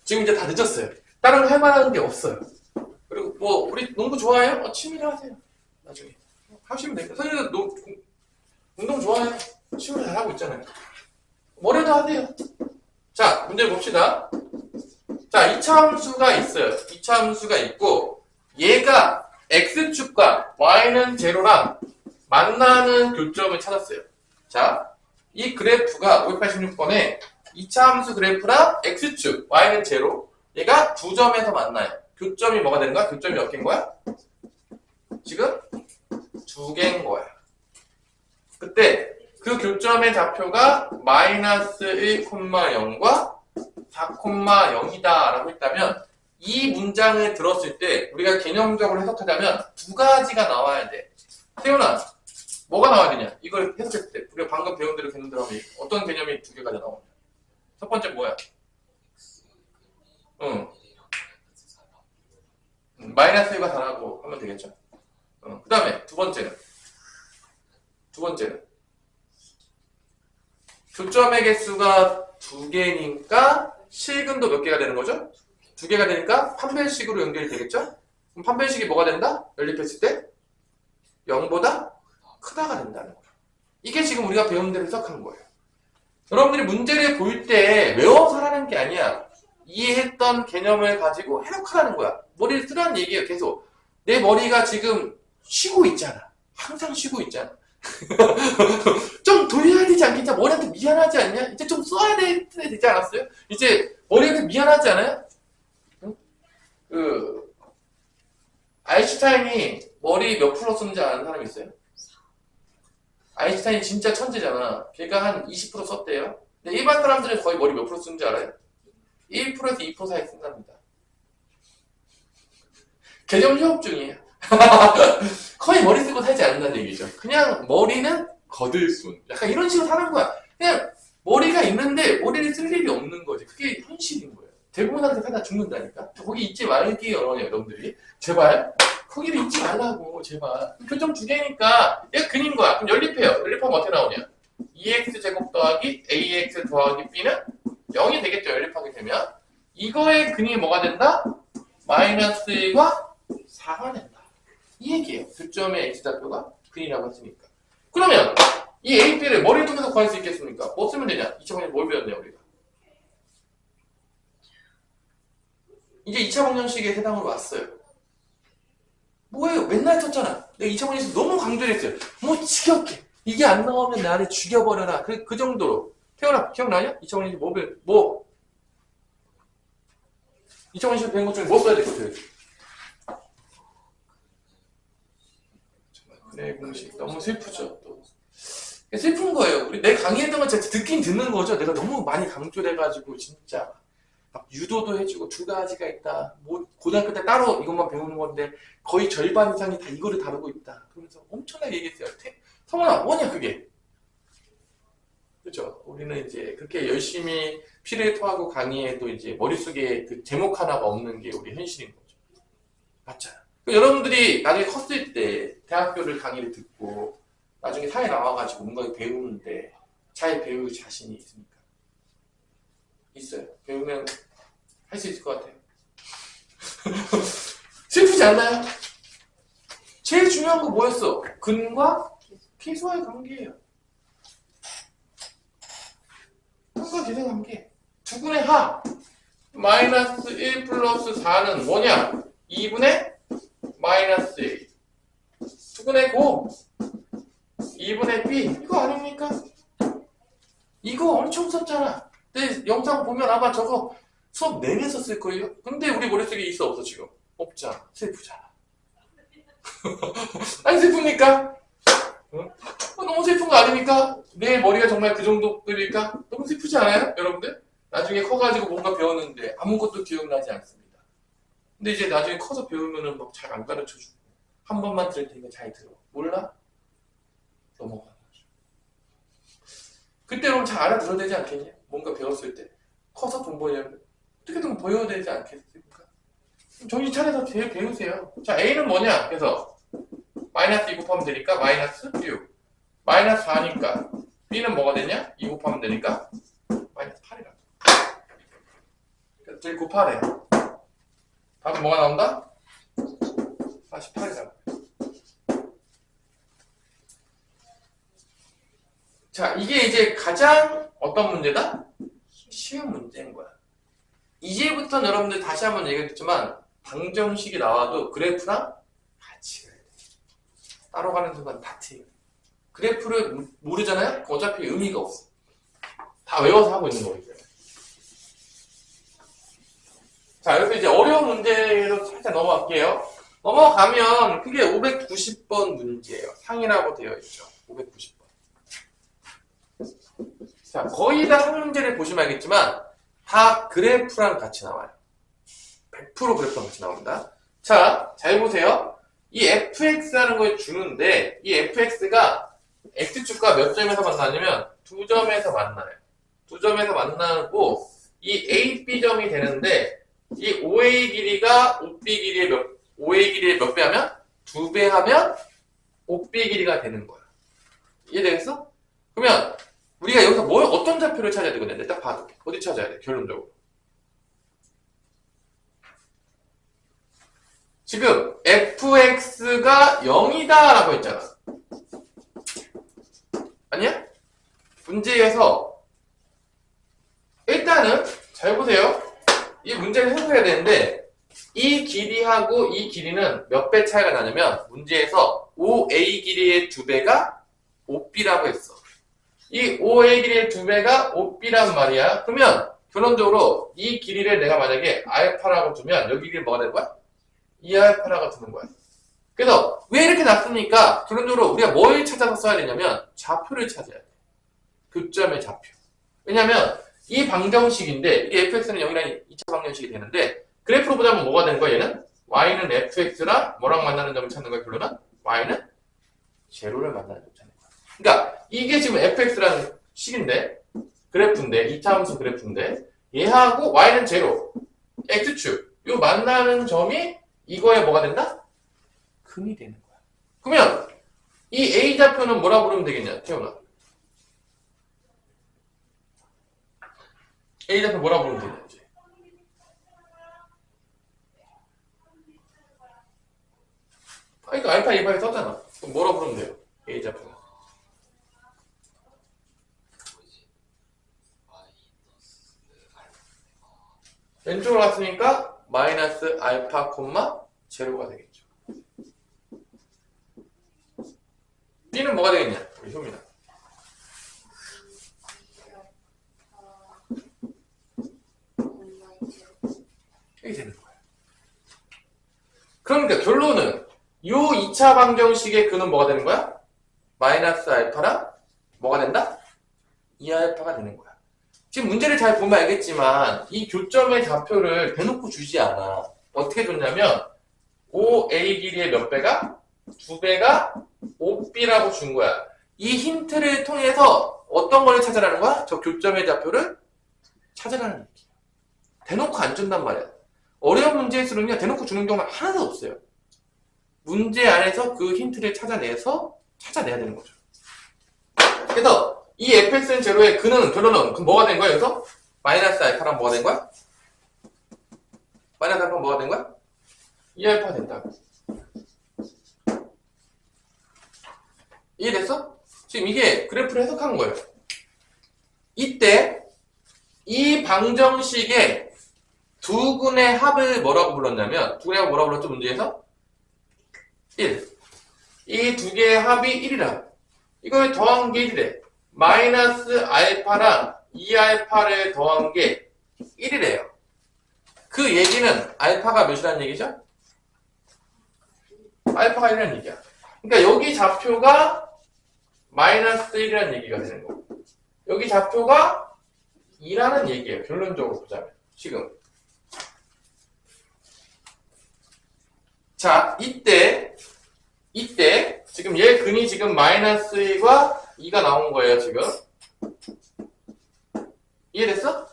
지금 이제 다 늦었어요. 다른 거 할 만한 게 없어요. 그리고 뭐, 우리 농구 좋아해요? 취미로 하세요. 나중에. 하시면 됩니다. 선생님도 운동 좋아해요. 취미로 잘하고 있잖아요. 뭐래도 하세요. 자, 문제 봅시다. 자, 이차함수가 있어요. 이차함수가 있고, 얘가 x축과 y는 제로랑 만나는 교점을 찾았어요. 자, 이 그래프가 586번에 2차 함수 그래프랑 x축, y는 제로, 얘가 두 점에서 만나요. 교점이 뭐가 되는 거야? 교점이 몇 개인 거야? 지금 두 개인 거야. 그때 그 교점의 좌표가 마이너스 1,0과 4,0이다 라고 했다면 이 문장을 들었을 때 우리가 개념적으로 해석하자면 두 가지가 나와야 돼. 태연아, 뭐가 나와야 되냐? 이걸 해석했을 때 우리가 방금 배운 대로 개념대로 하면 어떤 개념이 두 개가 나오냐? 첫 번째 뭐야? 마이너스 1과 4라고 하면 되겠죠? 그 다음에 두 번째는 교점의 개수가 두 개니까 실근도 몇 개가 되는 거죠? 두 개가 되니까 판별식으로 연결이 되겠죠? 그럼 판별식이 뭐가 된다? 연립했을 때 0보다 크다가 된다는 거예요. 이게 지금 우리가 배운 대로 해석한 거예요. 여러분들이 문제를 볼 때 외워서 하라는 게 아니야. 이해했던 개념을 가지고 해석하라는 거야. 머리를 쓰라는 얘기예요. 계속. 내 머리가 지금 쉬고 있잖아. 항상 쉬고 있잖아. 좀 돌려야 되지 않겠냐? 머리한테 미안하지 않냐? 이제 좀 써야 되지 않았어요? 이제 머리한테 미안하지 않아요? 응? 아인슈타인이 머리 몇 프로 썼는지 아는 사람 있어요? 아인슈타인이 진짜 천재잖아. 걔가 한 20% 썼대요. 근데 일반 사람들은 거의 머리 몇 프로 쓰는지 알아요? 1%에서 2% 사이 쓴답니다. 개념 휴업중이에요. 거의 머리 쓰고 살지 않는다는 얘기죠. 그냥 머리는 거들 뿐. 약간 이런 식으로 사는 거야. 그냥 머리가 있는데 머리를 쓸 일이 없는 거지. 그게 현실인 거예요. 대부분 사람들 살다 죽는다니까. 거기 잊지 말기요, 여러분들이. 제발. 거기를 잊지 말라고, 제발. 교점 두 개니까 얘가 근인 거야. 그럼 연립해요. 연립하면 어떻게 나오냐? 2x 제곱 더하기 ax 더하기 b는 0이 되겠죠. 연립하게 되면. 이거의 근이 뭐가 된다? 마이너스 1과 4가 된다. 이 얘기예요. 교점의 x좌표가 근이라고 했으니까. 그러면 이 a, b를 머리를 통해서 구할 수 있겠습니까? 뭐 쓰면 되냐? 2차방정 뭘 배웠네요, 우리가? 이제 2차 방정식의 해당으로 왔어요. 뭐예요? 맨날 썼잖아. 내가 2차 방정식 너무 강조를 했어요. 뭐 지겹게. 이게 안 나오면 나를 죽여버려라. 그 정도로. 태어나, 기억나냐? 2차 방정식 뭐 2차 방정식 배운 것 중에 뭐 써야 될 것 같아요? 네, 공식. 너무 슬프죠, 또. 슬픈 거예요. 내 강의했던 건 진짜 듣긴 듣는 거죠. 내가 너무 많이 강조를 해가지고, 진짜. 막 유도도 해주고, 두 가지가 있다. 뭐, 고등학교 때 따로 이것만 배우는 건데, 거의 절반 이상이 다 이거를 다루고 있다. 그러면서 엄청나게 얘기했어요. 성원아, 뭐냐, 그게? 그죠? 우리는 이제 그렇게 열심히 피를 토하고 강의해도 이제 머릿속에 그 제목 하나가 없는 게 우리 현실인 거죠. 맞잖아. 여러분들이 나중에 컸을 때 대학교를 강의를 듣고 나중에 사회 나와가지고 뭔가 배우는데 잘 배울 자신이 있습니까? 있어요. 배우면 할 수 있을 것 같아요. 슬프지 않나요? 제일 중요한 거 뭐였어? 근과 계수와의 관계예요. 근과 계수의 관계. 두분의 합 마이너스 1 플러스 4는 뭐냐? 2분의 마이너스 1 두분의 곱 2분의 b 이거 아닙니까? 이거 엄청 썼잖아. 내 영상 보면 아마 저거 수업 내내 썼을 거예요. 근데 우리 머릿속에 있어 없어 지금? 없잖아. 슬프잖아. 아니 슬픕니까? 응? 너무 슬픈 거 아닙니까? 내 머리가 정말 그 정도급일까? 너무 슬프지 않아요? 여러분들? 나중에 커가지고 뭔가 배웠는데 아무것도 기억나지 않습니다. 근데 이제 나중에 커서 배우면은 막 잘 안 가르쳐주고 한 번만 들을 테니까 잘 들어. 몰라? 넘어가는 거죠. 그때 그럼 잘 알아들어야 되지 않겠냐? 뭔가 배웠을 때. 커서 돈 벌려면 어떻게든 보여야 되지 않겠습니까? 정신 차려서 배우세요. 자, A는 뭐냐? 그래서 마이너스 2 곱하면 되니까 마이너스 6. 마이너스 4니까 B는 뭐가 되냐? 2 곱하면 되니까 마이너스 8이라. 그래서 2 곱하래. 답은 뭐가 나온다? 48이라고. 자, 이게 이제 가장 어떤 문제다? 쉬운 문제인 거야. 이제부터는 여러분들 다시 한번 얘기했지만 방정식이 나와도 그래프랑 같이 가야 돼. 따로 가는 순간 다 틀려. 그래프를 모르잖아요? 어차피 의미가 없어. 다 외워서 하고 있는 거기 때문에. 자, 여기서 이제 어려운 문제로 살짝 넘어갈게요. 넘어가면 그게 590번 문제예요. 상이라고 되어 있죠. 590번. 자, 거의 다 상 문제를 보시면 알겠지만 다 그래프랑 같이 나와요. 100% 그래프랑 같이 나옵니다. 자, 잘 보세요. 이 fx라는 걸 주는데 이 fx가 x축과 몇 점에서 만나냐면 두 점에서 만나요. 두 점에서 만나고 이 a, b점이 되는데 이 OA 길이가 OA 길이의 몇 배 하면? 2배 하면 OB 길이가 되는 거야. 이해되겠어? 그러면 우리가 여기서 어떤 좌표를 찾아야 되거든요. 딱 봐도. 어디 찾아야 돼? 결론적으로. 지금 fx가 0이다 라고 했잖아. 아니야? 문제에서 일단은 잘 보세요. 이 문제를 해석해야 되는데 이 길이하고 이 길이는 몇 배 차이가 나냐면 문제에서 OA 길이의 2배가 OB라고 했어. 이 OA 길이의 2배가 OB란 말이야. 그러면 결론적으로 이 길이를 내가 만약에 알파라고 두면 여기 길이 뭐가 되는 거야? 2알파라고 두는 거야. 그래서 왜 이렇게 났습니까? 결론적으로 우리가 뭘 찾아서 써야 되냐면 좌표를 찾아야 돼. 교점의 좌표. 왜냐면 이 방정식인데 이 fx는 0이라는 2차 방정식이 되는데 그래프로 보자면 뭐가 되는 거야? 얘는 y는 fx랑 뭐랑 만나는 점을 찾는 거야? 결론은 y는 제로를 만나는 점을 찾는 거야. 그러니까 이게 지금 fx라는 식인데 그래프인데 2차 함수 그래프인데 얘하고 y는 제로 x축 요 만나는 점이 이거에 뭐가 된다? 근이 되는 거야. 그러면 이 a 좌표는 뭐라 부르면 되겠냐? 태훈아. A 좌표 뭐라 부르면 되는지. 그러니까 알파 2파에 썼잖아. 그럼 뭐라 부르면 돼요? A 좌표는. 왼쪽으로 갔으니까 마이너스 알파 콤마 제로가 되겠죠. B는 뭐가 되겠냐? 우리 효민아. 이렇게 되는 거예요. 그러니까 결론은 요 2차 방정식의 근은 뭐가 되는 거야? 마이너스 알파랑 뭐가 된다? 2알파가 되는 거야. 지금 문제를 잘 보면 알겠지만 이 교점의 좌표를 대놓고 주지 않아. 어떻게 줬냐면 OA 길이의 몇 배가? 2배가 OB라고 준 거야. 이 힌트를 통해서 어떤 걸 찾아라는 거야? 저 교점의 좌표를 찾아라는 얘기야. 대놓고 안 준단 말이야. 어려운 문제일수록요 대놓고 주는 경우는 하나도 없어요. 문제 안에서 그 힌트를 찾아내야 되는 거죠. 그래서 이 fx는 제로의 근은 결론은 그럼 뭐가 된 거야? 여기서 마이너스 알파랑 뭐가 된 거야? 마이너스 알파랑 뭐가 된 거야? 2알파 된다고. 이해됐어? 지금 이게 그래프를 해석한 거예요. 이때 이 방정식의 두 근의 합을 뭐라고 불렀냐면 두 근의 합을 뭐라고 불렀죠? 문제에서? 1. 이 두 개의 합이 1이라. 이걸 더한 게 1이래. 마이너스 알파랑 2알파를 더한 게 1이래요. 그 얘기는 알파가 몇이라는 얘기죠? 알파가 1이라는 얘기야. 그러니까 여기 좌표가 마이너스 1이라는 얘기가 되는 거고, 여기 좌표가 2라는 얘기예요. 결론적으로 보자면. 지금. 자, 이때 지금 얘 근이 지금 마이너스 1과 2가 나온 거예요, 지금. 이해됐어?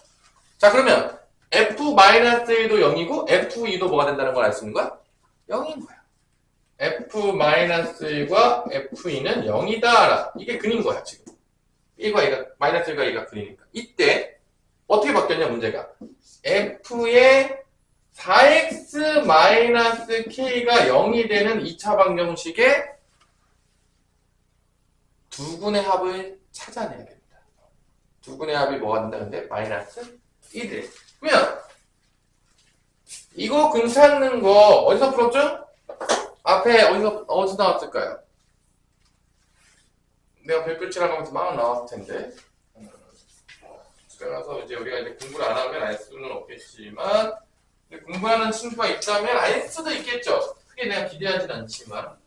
자, 그러면 f-1도 0이고 f2도 뭐가 된다는 걸 알 수 있는 거야? 0인 거야. f-1과 f2는 0이다. 이게 근인 거야, 지금. 1과 2가, 마이너스 1과 2가 근이니까. 이때 어떻게 바뀌었냐, 문제가. f의 4x-k가 0이 되는 2차 방정식의 두 군의 합을 찾아내야 됩니다. 두 군의 합이 뭐가 된다? 근데 마이너스 1을. 그러면 이거 근 찾는 거 어디서 풀었죠? 앞에 어디서 나왔을까요? 내가 별표 칠하면서 막 나왔을 텐데. 집에 가서 이제 우리가 이제 공부를 안 하면 알 수는 없겠지만, 공부하는 친구가 있다면 알 수도 있겠죠. 크게 내가 기대하진 않지만.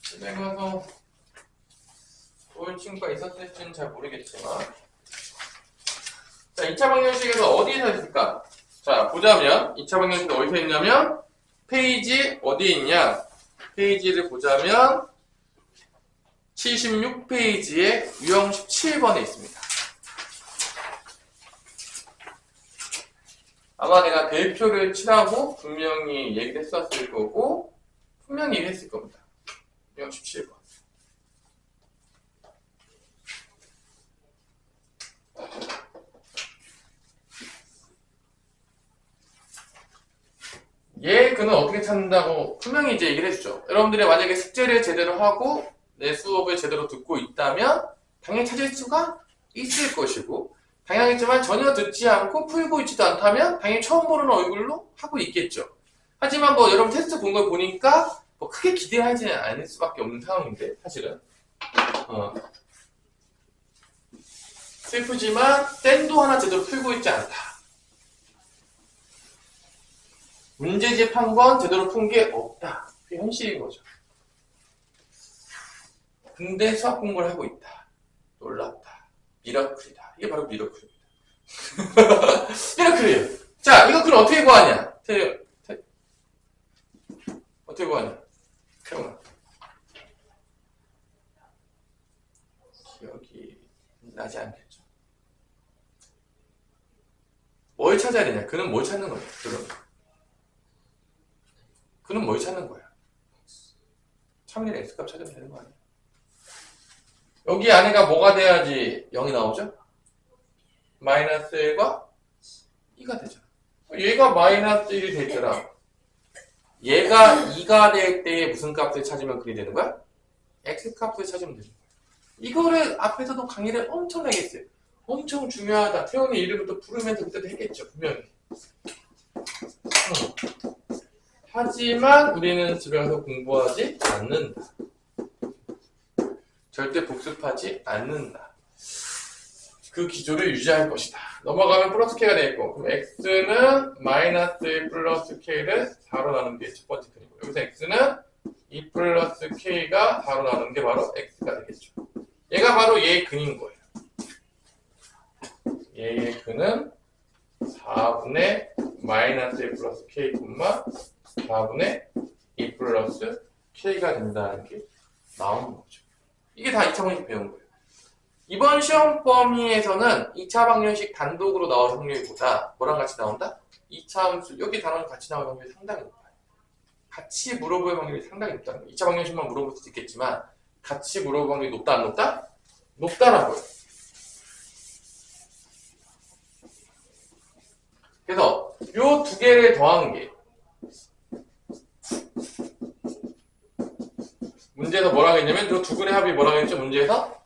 집에 가서 볼 친구가 있었을지는 잘 모르겠지만. 자, 2차 방정식에서 어디에서 있을까? 자, 보자면 2차 방정식은 어디서 있냐면 페이지 어디에 있냐? 페이지를 보자면 76페이지에 유형 17번에 있습니다. 아마 내가 별표를 칠하고 분명히 얘기를 했었을 거고 분명히 얘기했을 겁니다. 유형 17번. 얘 근은 어떻게 찾는다고 분명히 이제 얘기를 해주죠. 여러분들이 만약에 숙제를 제대로 하고 내 수업을 제대로 듣고 있다면 당연히 찾을 수가 있을 것이고, 당연하겠지만 전혀 듣지 않고 풀고 있지도 않다면 당연히 처음 보는 얼굴로 하고 있겠죠. 하지만 뭐 여러분 테스트 본 걸 보니까 뭐 크게 기대하지 않을 수밖에 없는 상황인데 사실은 슬프지만 땐도 하나 제대로 풀고 있지 않다. 문제집 한 건 제대로 푼 게 없다. 그게 현실인 거죠. 근데 수학 공부를 하고 있다. 놀랍다. 미러클이다. 이게 바로 미러클입니다. 미러클이에요. 자, 이거 그럼 어떻게 구하냐? 어떻게 구하냐? 태용아. 기억이 나지 않겠죠. 뭘 찾아야 되냐? 그는 뭘 찾는 거예요? 그는 뭘 찾는 거야? 참일 x값 찾으면 되는 거 아니야? 여기 안에가 뭐가 돼야지 0이 나오죠? 마이너스 1과 2가 되잖아. 얘가 마이너스 1이 됐잖아. 얘가 2가 될 때 무슨 값을 찾으면 그리 되는 거야? x값을 찾으면 되는 거야. 이거를 앞에서도 강의를 엄청나게 했어요. 엄청 중요하다. 태훈이 이름부터 부르면서 그때도 했겠죠. 분명히. 하지만 우리는 집에 가서 공부하지 않는다. 절대 복습하지 않는다. 그 기조를 유지할 것이다. 넘어가면 플러스 k가 되겠고, 그럼 x는 마이너스 1 플러스 k를 4로 나눈 게 첫 번째 근이고, 여기서 x는 2 플러스 k가 4로 나눈 게 바로 x가 되겠죠. 얘가 바로 얘의 근인 거예요. 얘의 근은 4분의 마이너스 1 플러스 k, 4분의 2 플러스 k가 된다는 게 나오는 거죠. 이게 다 2차 방정식 배운 거예요. 이번 시험 범위에서는 2차 방정식 단독으로 나올 확률보다 뭐랑 같이 나온다? 2차 함수, 여기 단어랑 같이 나올 확률이 상당히 높아요. 같이 물어볼 확률이 상당히 높다는 거예요. 2차 방정식만 물어볼 수도 있겠지만 같이 물어볼 확률이 높다, 안 높다? 높다라고요. 그래서 요 두 개를 더한 게 문제에서 뭐라고 했냐면 요 두 근의 합이 뭐라고 했죠? 문제에서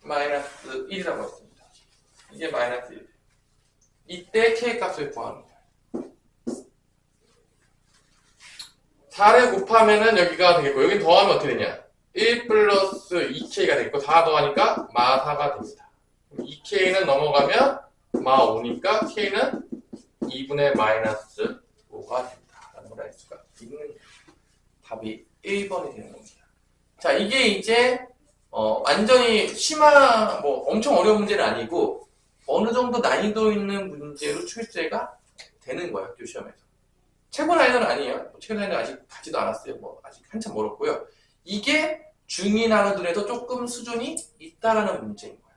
마이너스 1이라고 했습니다. 이게 마이너스 1. 이때 k 값을 구합니다. 4를 곱하면은 여기가 되겠고, 여긴 더하면 어떻게 되냐? 1 플러스 2k가 되겠고, 4 더하니까 마 4가 됩니다. 2k는 넘어가면 마 5니까 k는 2분의 마이너스 5가 된다. 라는 걸 알 수가 있는 답이 1번이 되는 겁니다. 자, 이게 이제 완전히 뭐 엄청 어려운 문제는 아니고 어느 정도 난이도 있는 문제로 출제가 되는 거예요, 학교 시험에서. 최고 난이도는 아니에요. 최고 난이도 아직 가지도 않았어요. 뭐 아직 한참 멀었고요. 이게 중2 난이도에도 조금 수준이 있다라는 문제인 거예요.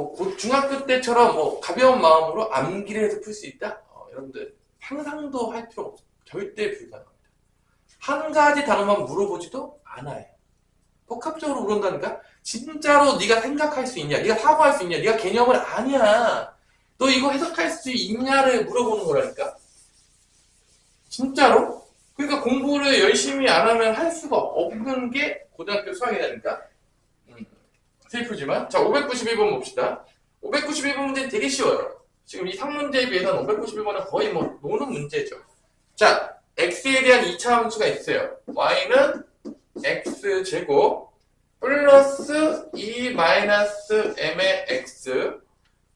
뭐 중학교 때처럼 뭐 가벼운 마음으로 암기를 해서 풀 수 있다? 여러분들 상상도 할 필요 없어요. 절대 불가능합니다. 한 가지 단어만 물어보지도 않아요. 복합적으로 물어본다니까? 진짜로 네가 생각할 수 있냐? 네가 사고할 수 있냐? 네가 개념을 아냐? 너 이거 해석할 수 있냐를 물어보는 거라니까? 진짜로? 그러니까 공부를 열심히 안 하면 할 수가 없는 게 고등학교 수학이라니까? 슬프지만. 자, 591번 봅시다. 591번 문제는 되게 쉬워요. 지금 이 3문제에 비해서는 591번은 거의 뭐 노는 문제죠. 자, x에 대한 2차 함수가 있어요. y는 x제곱 플러스 2 마이너스 m의 x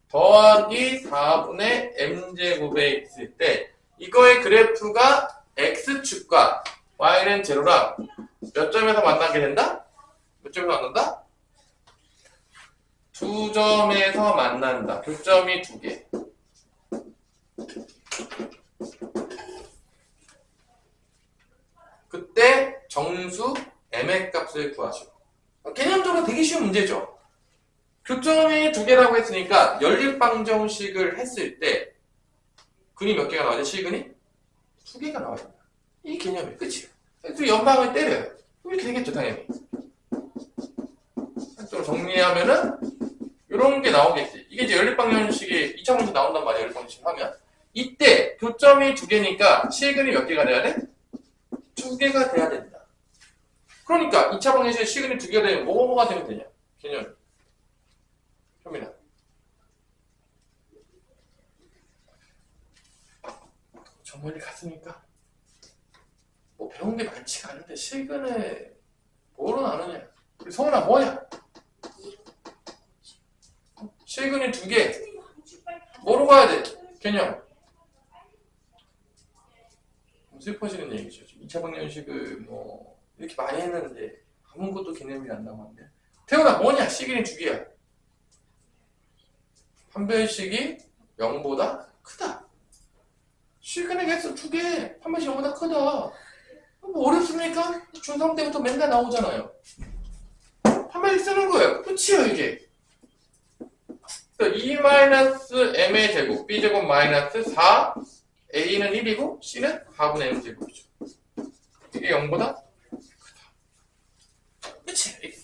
더하기 4분의 m제곱의 x일 때 이거의 그래프가 x축과 y는 제로랑 몇 점에서 만나게 된다? 몇 점에서 만난다? 두 점에서 만난다. 교점이 두 개. 그때 정수 m의 값을 구하시고. 개념적으로 되게 쉬운 문제죠. 교점이 두 개라고 했으니까 연립방정식을 했을 때 근이 몇 개가 나와야 돼? 실근이? 두 개가 나와야 된다. 이 개념이 끝이에요. 그래서 연방을 때려요. 이렇게 되겠죠, 당연히. 한쪽으로 정리하면은 이런 게 나오겠지. 이게 이제 연립방정식이 2차 문제 나온단 말이에요. 연립방정식 하면. 이때 교점이 두 개니까 실근이 몇 개가 돼야 돼? 두 개가 돼야 된다. 그러니까 2차 방정식에 실근이 두 개가 되면 뭐가 되면 되냐? 개념. 현민아. 저 멀리 갔으니까 뭐 배운 게 많지가 않은데 실근에 뭐로 나누냐? 우리 성훈아 뭐냐? 실근이 두 개. 뭐로 가야 돼? 개념. 슬퍼지는 얘기죠. 2차 방정식을 뭐 이렇게 많이 했는데 아무것도 개념이 안 남았네. 태훈아 뭐냐? 실근이 두 개야. 판별식이 0보다 크다. 실근의 개수 두 개. 판별식 0보다 크다. 뭐 어렵습니까? 중3 때부터 맨날 나오잖아요. 판별식 쓰는 거예요. 끝이에요 이게. 2-m의 제곱, b제곱 마이너스 4, a는 1이고 c는 4분의 m제곱이죠. 이게 0보다 크다. 끝이에요 이게.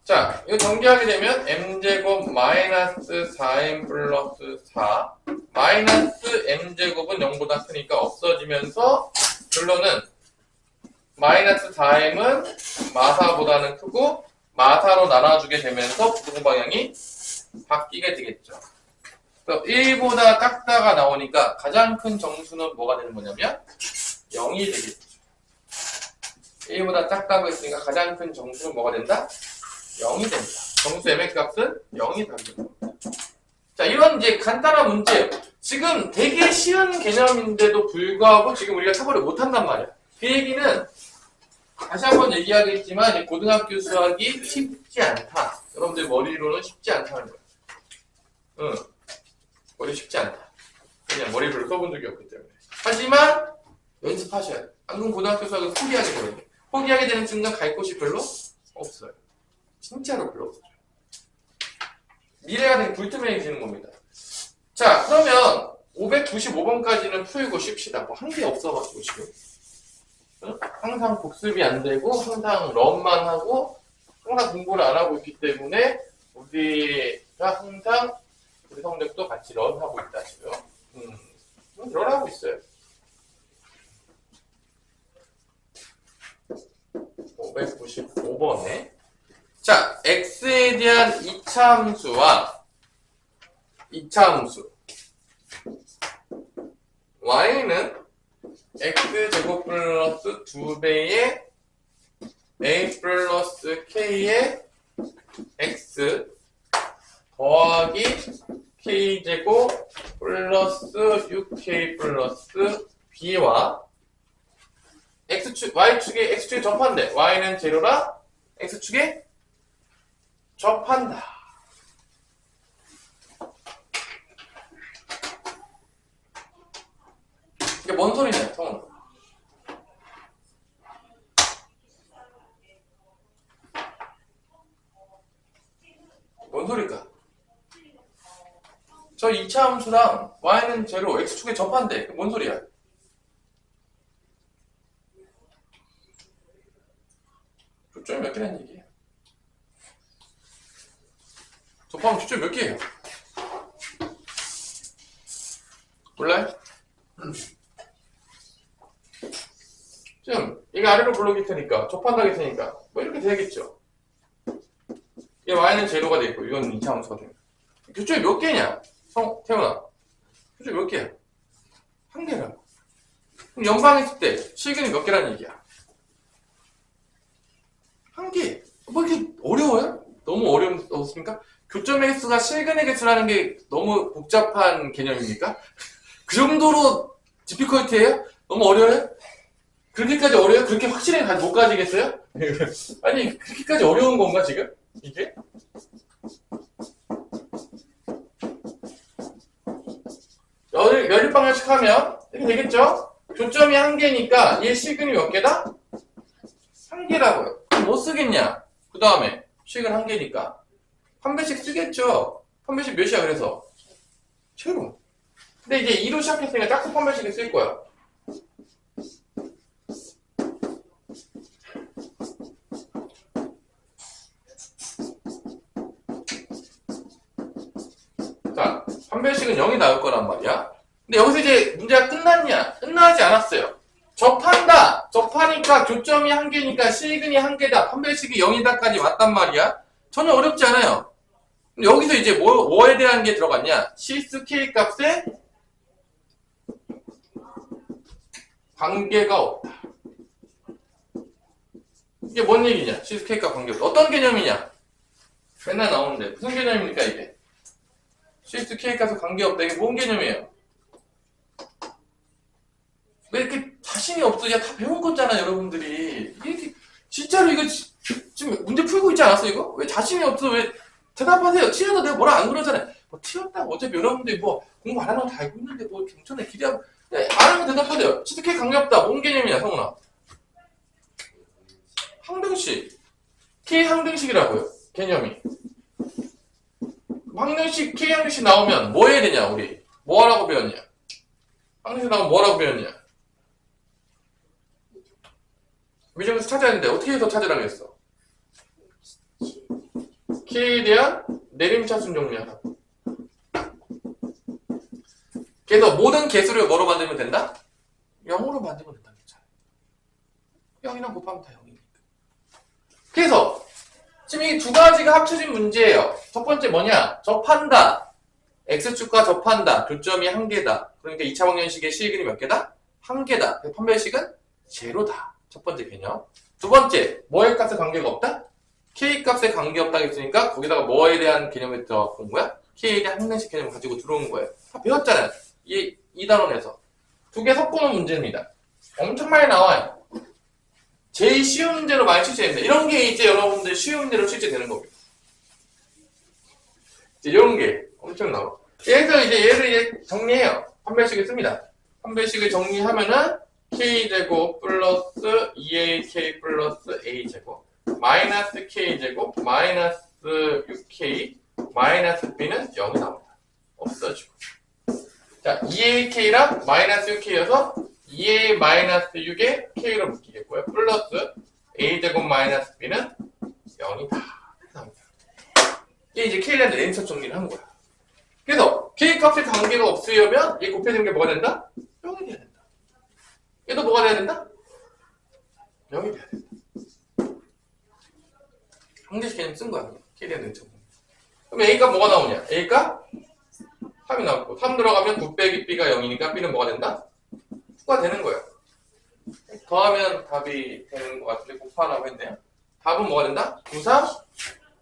자, 이거 전개하게 되면 m제곱 마이너스 4m 플러스 4 마이너스 m제곱은 0보다 크니까 없어지면서 결론은 마이너스 4m은 마사보다는 크고 마사로 나눠주게 되면서 부등 방향이 바뀌게 되겠죠. 그래서 1보다 작다가 나오니까 가장 큰 정수는 뭐가 되는 거냐면 0이 되겠죠. 1보다 작다고 했으니까 가장 큰 정수는 뭐가 된다? 0이 된다. 정수 m의 값은 0이 됩니다. 자, 이런 이제 간단한 문제. 지금 되게 쉬운 개념인데도 불구하고 지금 우리가 처벌을 못한단 말이야. 그 얘기는 다시 한번 얘기하겠지만 고등학교 수학이 쉽지 않다. 여러분들 머리로는 쉽지 않다는 거야. 응. 머리 쉽지 않다. 그냥 머리 별로 써본 적이 없기 때문에. 하지만 연습하셔야 돼. 안 그러면 고등학교 수학을 포기하게 되거든요. 포기하게 되는 순간 갈 곳이 별로 없어요. 진짜로 별로 없어요. 미래가 되게 불투명해지는 겁니다. 자, 그러면 595번까지는 풀고 쉽시다. 뭐 한 게 없어가지고 지금. 항상 복습이 안 되고 항상 런만 하고 항상 공부를 안 하고 있기 때문에 우리가 항상 우리 성적도 같이 런하고 있다 지금. 런하고 있어요. 595번에 자, x에 대한 2차 함수와 2차 함수 y는 x제곱 플러스 2배의 a 플러스 k의 x 더하기 k제곱 플러스 6k 플러스 b와 y축에 x축에 접한대. y는 제로라 x축에 접한다. 이게 뭔 소리냐, 성훈아? 뭔 소리일까? 저 2차 함수랑 y는 제로, x축에 접한대. 뭔 소리야? 초점이 몇 개라는 얘기야? 접하면 초점이 몇 개예요? 몰라요? 지금 이거 아래로 불러길 테니까 접한다고 했으니까 뭐 이렇게 돼야겠죠. 이게 y는 제로가 돼 있고 이건 2차 함수가 됩니다. 교점이 몇 개냐? 태훈아, 교점이 몇 개야? 한 개라고. 그럼 연방했을 때 실근이 몇 개라는 얘기야? 한 개. 뭐 이렇게 어려워요? 너무 어렵습니까? 교점의 개수가 실근의 개수라는 게 너무 복잡한 개념입니까? 그 정도로 디피컬트예요? 너무 어려워요? 그렇게까지 어려워요? 그렇게 확실히 못 가지겠어요? 아니, 그렇게까지 어려운 건가, 지금? 이게? 연립방정식 하면 이렇게 되겠죠? 교점이 한 개니까 얘 실근이 몇 개다? 한 개라고요. 그럼 뭐 쓰겠냐? 그 다음에 실근 한 개니까 한 배씩 쓰겠죠? 한 배씩 몇이야 그래서? 제로. 근데 이제 2로 시작했으니까 짝수 한 배씩을 쓸 거야. 자, 한 배씩은 0이 나올 거란 말이야. 근데 여기서 이제 문제가 끝났냐? 끝나지 않았어요. 접한다! 접하니까 교점이 한 개니까 실근이 한 개다. 한 배씩이 0이다까지 왔단 말이야. 전혀 어렵지 않아요. 여기서 이제 뭐에 대한 게 들어갔냐? 실수 k 값에 관계가 없다. 이게 뭔 얘기냐? 실수 k 값 관계가 없다. 어떤 개념이냐? 맨날 나오는데 무슨 개념입니까 이게? 실수 k 값에 관계없다. 이게 뭔 개념이에요? 왜 이렇게 자신이 없어? 야, 다 배운 거잖아, 여러분들이. 이게 진짜로 이거 지금 문제 풀고 있지 않았어, 이거? 왜 자신이 없어? 왜 대답하세요. 튀어도 내가 뭐라 안 그러잖아요. 뭐 튀었다고 어차피 여러분들이 뭐 공부 안 하는 거 다 알고 있는데 뭐 경천에 기대하고 안 하면 대답하세요. 실수 K 관계없다. 뭔 개념이냐, 성훈아? 항등식. K 항등식이라고요. 개념이. 항등식, K 항등식 나오면 뭐 해야 되냐, 우리? 뭐 하라고 배웠냐? 항등식 나오면 뭐 하라고 배웠냐? 미정에서 찾아야 되는데 어떻게 해서 찾으라고 했어? K에 대한 내림차순 정리하라고. 그래서 모든 개수를 뭐로 만들면 된다? 0으로 만들면 된다. 0이랑 곱하면 다 0이니까. 그래서 지금 이 두 가지가 합쳐진 문제예요. 첫 번째 뭐냐? 접한다. X축과 접한다. 교점이 한 개다. 그러니까 2차 방정식의 실근이 몇 개다? 한 개다. 판별식은 제로다. 첫 번째 개념. 두 번째, 뭐의 값에 관계가 없다? K 값에 관계없다고 했으니까 거기다가 뭐에 대한 개념을 들어온 거야? K에 대한 항등식 개념을 가지고 들어온 거예요. 다 배웠잖아요. 이 단원에서. 두 개 섞어놓은 문제입니다. 엄청 많이 나와요. 제일 쉬운 문제로 많이 출제됩니다. 이런 게 이제 여러분들 쉬운 문제로 출제되는 겁니다. 이제 이런 게 엄청 나와. 그래서 이제 얘를 이제 정리해요. 판별식을 씁니다. 판별식을 정리하면은 K제곱 플러스 2AK 플러스 A제곱 마이너스 K제곱 마이너스 6K 마이너스 B는 0이 나옵니다. 없어지고. 자, 2AK랑 마이너스 6K여서 2A 마이너스 6에 K로 묶이겠고요. 플러스 A제곱 마이너스 B는 0이다. 나옵니다. 이게 이제 K에 대한 내림차 정리를 한 거야. 그래서 K 값에 관계가 없으려면 얘 곱해지는 게 뭐가 된다? 0이 돼야 된다. 얘도 뭐가 돼야 된다? 0이 돼야 된다. 항대식 개념 쓴 거야. K에 대한 내림차 정리. 그럼 A값 뭐가 나오냐? A값 3이 나왔고 3 들어가면 9 빼기 B가 0이니까 B는 뭐가 된다? 9가 되는 거예요. 더하면 답이 되는 것 같은데 곱하라고 했네요. 답은 뭐가 된다? 9, 3,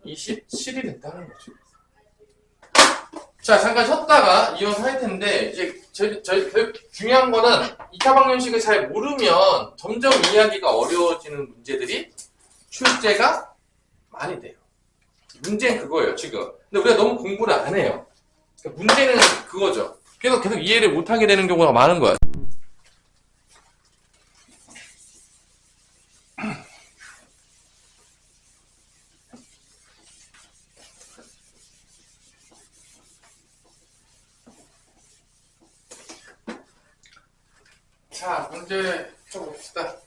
27이 된다는 거죠. 자, 잠깐 쉬었다가 이어서 할 텐데, 이제, 중요한 거는 2차 방정식을 잘 모르면 점점 이해하기가 어려워지는 문제들이 출제가 많이 돼요. 문제는 그거예요, 지금. 근데 우리가 너무 공부를 안 해요. 그러니까 문제는 그거죠. 계속 이해를 못하게 되는 경우가 많은 거야. 자, 문제 펴봅시다.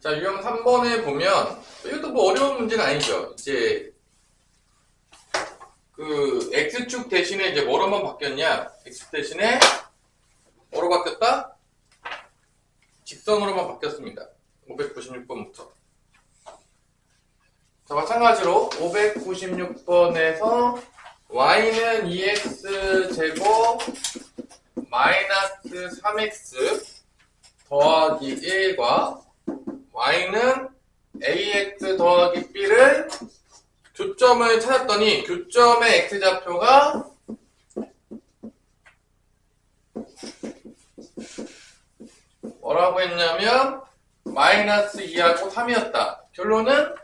자, 유형 3번에 보면, 이것도 뭐 어려운 문제는 아니죠. 이제, 그, X축 대신에 이제 뭐로만 바뀌었냐? X 대신에 뭐로 바뀌었다? 직선으로만 바뀌었습니다. 596번부터. 자, 마찬가지로 596번에서 y는 2x 제곱 마이너스 3x 더하기 1과 y는 ax 더하기 b를 교점을 찾았더니 교점의 x좌표가 뭐라고 했냐면 마이너스 2하고 3이었다. 결론은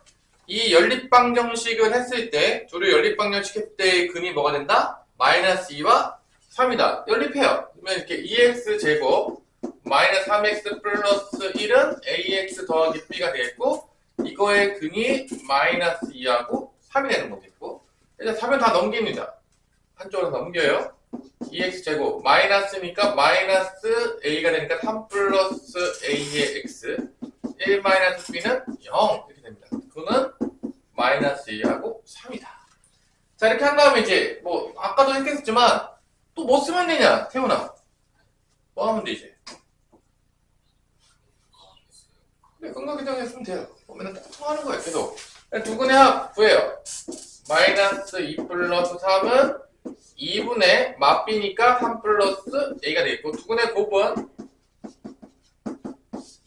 이 연립방정식을 했을 때, 둘을 연립방정식 했을 때의 근이 뭐가 된다? 마이너스 2와 3이다. 연립해요. 그러면 이렇게 2x 제곱 마이너스 3x 플러스 1은 ax 더하기 b가 되겠고, 이거의 근이 마이너스 2하고 3이 되는 거겠고, 일단 3은 다 넘깁니다. 한쪽으로 넘겨요. 2x 제곱 마이너스니까 마이너스 a가 되니까 3 플러스 a의 x 1 마이너스 b는 0 이렇게 됩니다. 그는 마이너스 2하고 3이다. 자, 이렇게 한 다음에 이제 뭐 아까도 이렇게 했지만 또 뭐 쓰면 되냐, 태훈아? 뭐 하면 돼 이제? 그래, 근거계정에 쓰면 돼요. 보면 딱 하는 거예요. 계속 두근의 합 구해요. 마이너스 2 플러스 3은 2분의 맞비니까 3 플러스 a가 되겠고, 두근의 곱은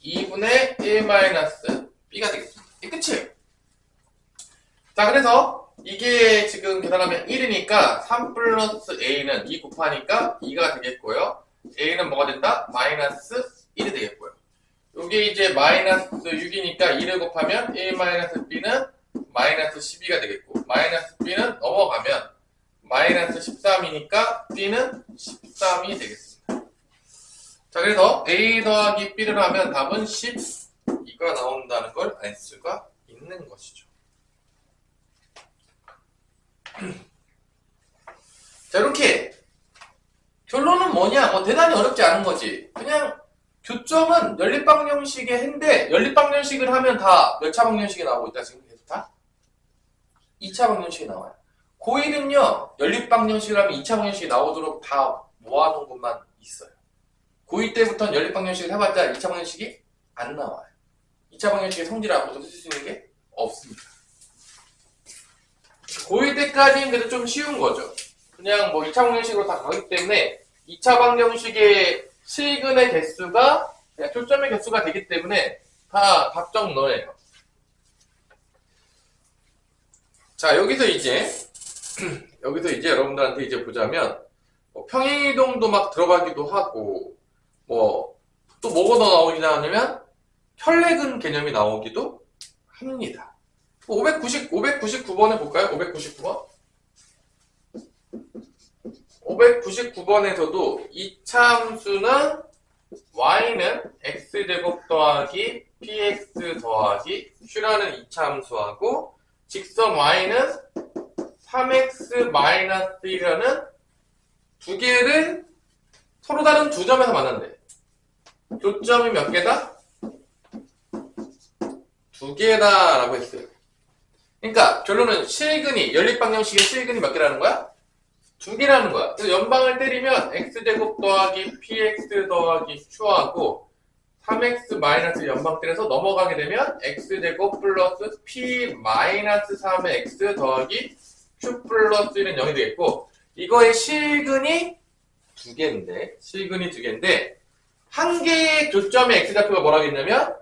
2분의 1 마이너스 b가 되겠습니다. 이 끝이에요. 자, 그래서 이게 지금 계산하면 1이니까 3 플러스 a는 2 곱하니까 2가 되겠고요. a는 뭐가 된다? 마이너스 1이 되겠고요. 여기 이제 마이너스 6이니까 2를 곱하면 1 마이너스 b는 마이너스 12가 되겠고, 마이너스 b는 넘어가면 마이너스 13이니까 b는 13이 되겠습니다. 자, 그래서 a 더하기 b를 하면 답은 12가 나온다는 걸 알 수가 있는 것이죠. 자, 이렇게 결론은 뭐냐? 뭐 대단히 어렵지 않은 거지. 그냥 교점은 연립방정식의 해인데, 연립방정식을 하면 다 몇 차 방정식이 나오고 있다 지금 계속 다? 2차 방정식이 나와요. 고1은요, 연립방정식을 하면 2차 방정식이 나오도록 다 모아놓은 것만 있어요. 고2 때부터는 연립방정식을 해봤자 2차 방정식이 안 나와요. 2차 방정식의 성질을 아무도 쓸 수 있는 게 없습니다. 고1 때까지는 그래도 좀 쉬운 거죠. 그냥 뭐 2차 방정식으로 다 가기 때문에 2차 방정식의 실근의 개수가 그냥 교점의 개수가 되기 때문에 다 답정 너예요. 자, 여기서 이제 여러분들한테 이제 보자면 뭐 평행이동도 막 들어가기도 하고, 뭐 또 뭐가 더 나오냐 하면 혈례근 개념이 나오기도 합니다. 599번에 볼까요? 599번. 599번에서도 이차함수는 y는 x제곱 더하기 px 더하기 q라는 이차함수하고, 직선 y는 3x 마이너스 1이라는 두 개를 서로 다른 두 점에서 만난대. 교점이 몇 개다? 두 개다 라고 했어요. 그러니까 결론은 실근이, 연립방정식의 실근이 몇 개라는 거야? 두 개라는 거야. 그래서 연방을 때리면 x제곱 더하기 px 더하기 q하고 3 3x 마이너스 연방들에서 넘어가게 되면 x제곱 플러스 p 마이너스 3의 x 더하기 q 플러스 1은 0이 되겠고, 이거의 실근이 두 개인데 한 개의 교점의 x좌표가 뭐라고 했냐면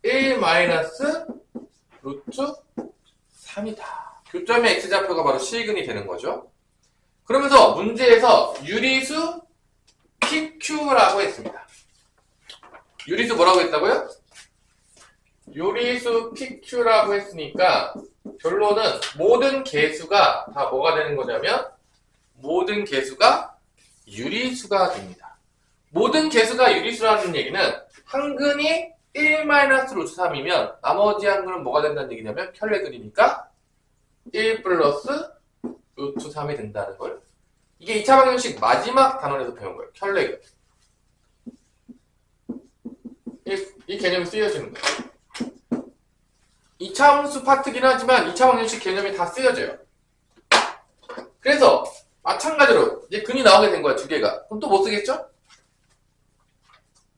1 마이너스 루트 3이다. 교점의 x좌표가 바로 실근이 되는 거죠. 그러면서 문제에서 유리수 PQ라고 했습니다. 유리수 뭐라고 했다고요? 유리수 PQ라고 했으니까 결론은 모든 개수가 다 뭐가 되는 거냐면 모든 개수가 유리수가 됩니다. 모든 개수가 유리수라는 얘기는 한근이 1-루트 3이면 나머지 한근은 뭐가 된다는 얘기냐면 켤레근이니까 1 플러스 루트 3이 된다는 걸. 이게 2차 방정식 마지막 단원에서 배운 거예요. 켤레근. 이 개념이 쓰여지는 거예요. 2차 함수 파트긴 하지만 2차 방정식 개념이 다 쓰여져요. 그래서 마찬가지로 이제 근이 나오게 된 거야, 두 개가. 그럼 또 뭐 쓰겠죠?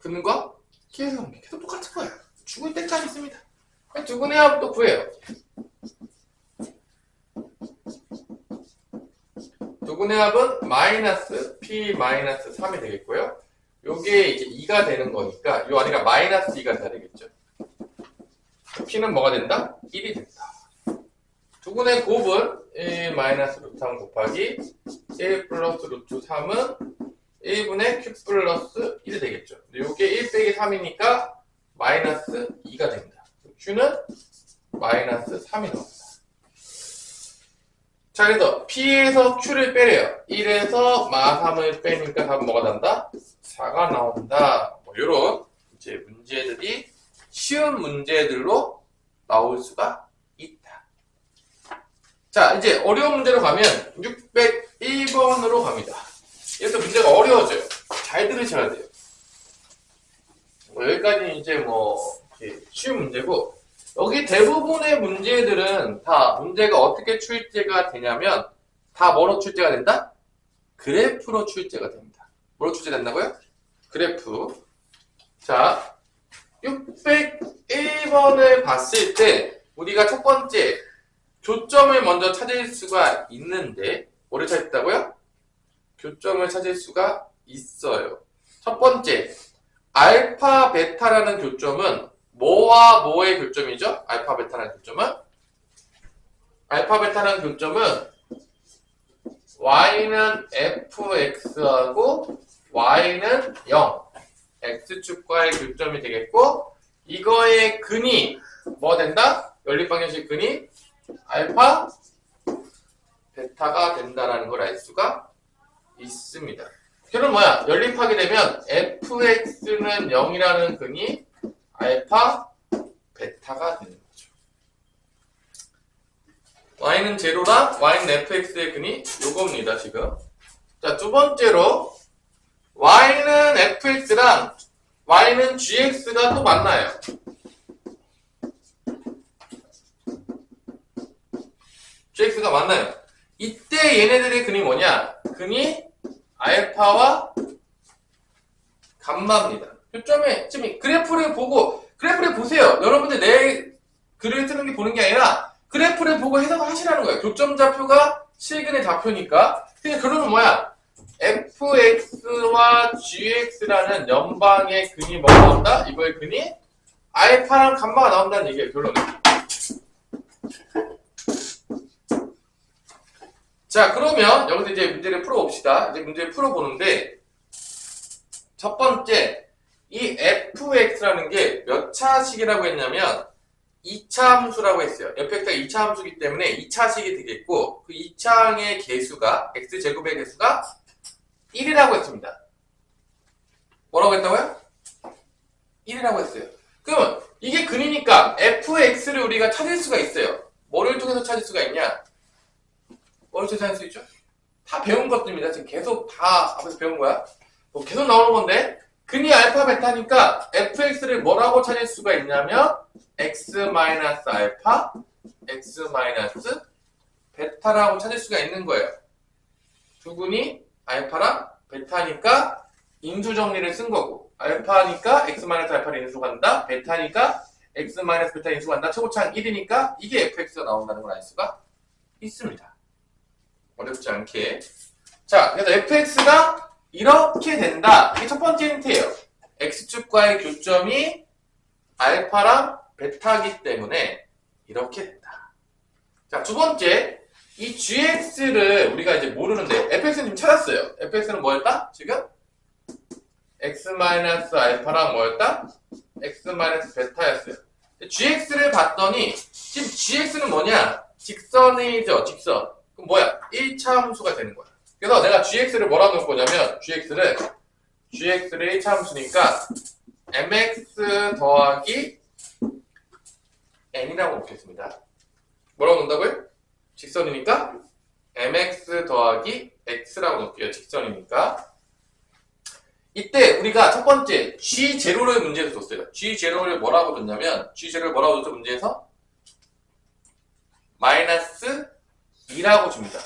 근과 기의 관계. 계속 똑같은 거야. 죽을 때까지 씁니다. 두근의 합을 또 구해요. 두근의 합은 마이너스 p 마이너스 3이 되겠고요. 요게 이제 2가 되는 거니까 요 안에가 마이너스 2가 돼야 되겠죠. p는 뭐가 된다? 1이 된다. 두근의 곱은 1 마이너스 루트 3 곱하기 1 플러스 루트 3은 1분의 q 플러스 1이 되겠죠. 요게 1 빼기 3이니까 마이너스 2가 됩니다. q는 마이너스 3이 나옵니다. 자, 그래서 p에서 q를 빼래요. 1에서 마 3을 빼니까 답은 뭐가 난다? 4가 나온다. 뭐 요런 이제 문제들이 쉬운 문제들로 나올 수가 있다. 자, 이제 어려운 문제로 가면 601번으로 갑니다. 여기서 문제가 어려워져요. 잘 들으셔야 돼요. 여기까지는 이제 이렇게 쉬운 문제고, 여기 대부분의 문제들은 다 문제가 어떻게 출제가 되냐면 다 뭐로 출제가 된다? 그래프로 출제가 됩니다. 뭐로 출제된다고요? 그래프. 자, 601번을 봤을 때 우리가 첫 번째 교점을 먼저 찾을 수가 있는데 뭐를 찾았다고요? 교점을 찾을 수가 있어요. 첫 번째, 알파, 베타라는 교점은 뭐와 뭐의 교점이죠? 알파, 베타라는 교점은? 알파, 베타라는 교점은 y는 fx하고 y는 0, x축과의 교점이 되겠고, 이거의 근이 뭐가 된다? 연립방정식 근이 알파, 베타가 된다라는 걸 알 수가 있습니다. 결론 뭐야? 연립하게 되면 fx는 0이라는 근이 알파, 베타가 되는 거죠. y는 제로랑 y는 fx의 근이 요겁니다, 지금. 자, 두 번째로 y는 fx랑 y는 gx가 또 만나요. gx가 만나요. 이때 얘네들의 근이 뭐냐? 근이 알파와 감마입니다. 교점에 지금 그래프를 보세요. 여러분들 내 글을 쓰는 게 보는 게 아니라 그래프를 보고 해석을 하시라는 거예요. 교점 좌표가 실근의 좌표니까. 그래서 결론은 뭐야? fx와 gx라는 연방의 근이 뭐가 나온다? 이거의 근이 알파랑 감마가 나온다는 얘기예요. 결론은. 자, 그러면 여기서 이제 문제를 풀어봅시다. 이제 문제를 풀어보는데, 첫 번째, 이 fx라는 게 몇 차식이라고 했냐면 2차 함수라고 했어요. fx가 2차 함수이기 때문에 2차식이 되겠고, 그 2차항의 개수가 x제곱의 개수가 1이라고 했습니다. 뭐라고 했다고요? 1이라고 했어요. 그러면 이게 근이니까 fx를 우리가 찾을 수가 있어요. 뭐를 통해서 찾을 수가 있냐? 뭐를 통해서 찾을 수 있죠? 다 배운 것들입니다. 지금 계속 다 앞에서 배운 거야. 뭐 계속 나오는 건데, 근이 알파 베타니까 fx를 뭐라고 찾을 수가 있냐면 x-알파, x-베타라고 찾을 수가 있는 거예요. 두 근이 알파랑 베타니까 인수 정리를 쓴 거고, 알파니까 x 마이너스 알파를 인수한다. 베타니까 x 마이너스 베타 인수한다. 최고차항 1이니까 이게 fx가 나온다는 걸 알 수가 있습니다. 어렵지 않게. 자, 그래서 fx가 이렇게 된다. 이게 첫 번째 힌트예요. x축과의 교점이 알파랑 베타이기 때문에 이렇게 된다. 자, 두 번째, 이 gx를 우리가 이제 모르는데 fx는 지금 찾았어요. fx는 뭐였다? 지금 x-알파랑 뭐였다? x-베타였어요. gx를 봤더니 지금 gx는 뭐냐? 직선이죠, 직선. 그럼 뭐야? 1차 함수가 되는 거야. 그래서 내가 gx를 뭐라고 놓을 거냐면 gx를 1차 함수니까 mx 더하기 n이라고 놓겠습니다. 뭐라고 놓는다고요? 직선이니까 mx 더하기 x라고 놓을게요. 직선이니까. 이때 우리가 첫 번째 g0를 문제에서 줬어요. g0를 뭐라고 줬냐면 g0를 뭐라고 줬죠? 문제에서 마이너스 2라고 줍니다.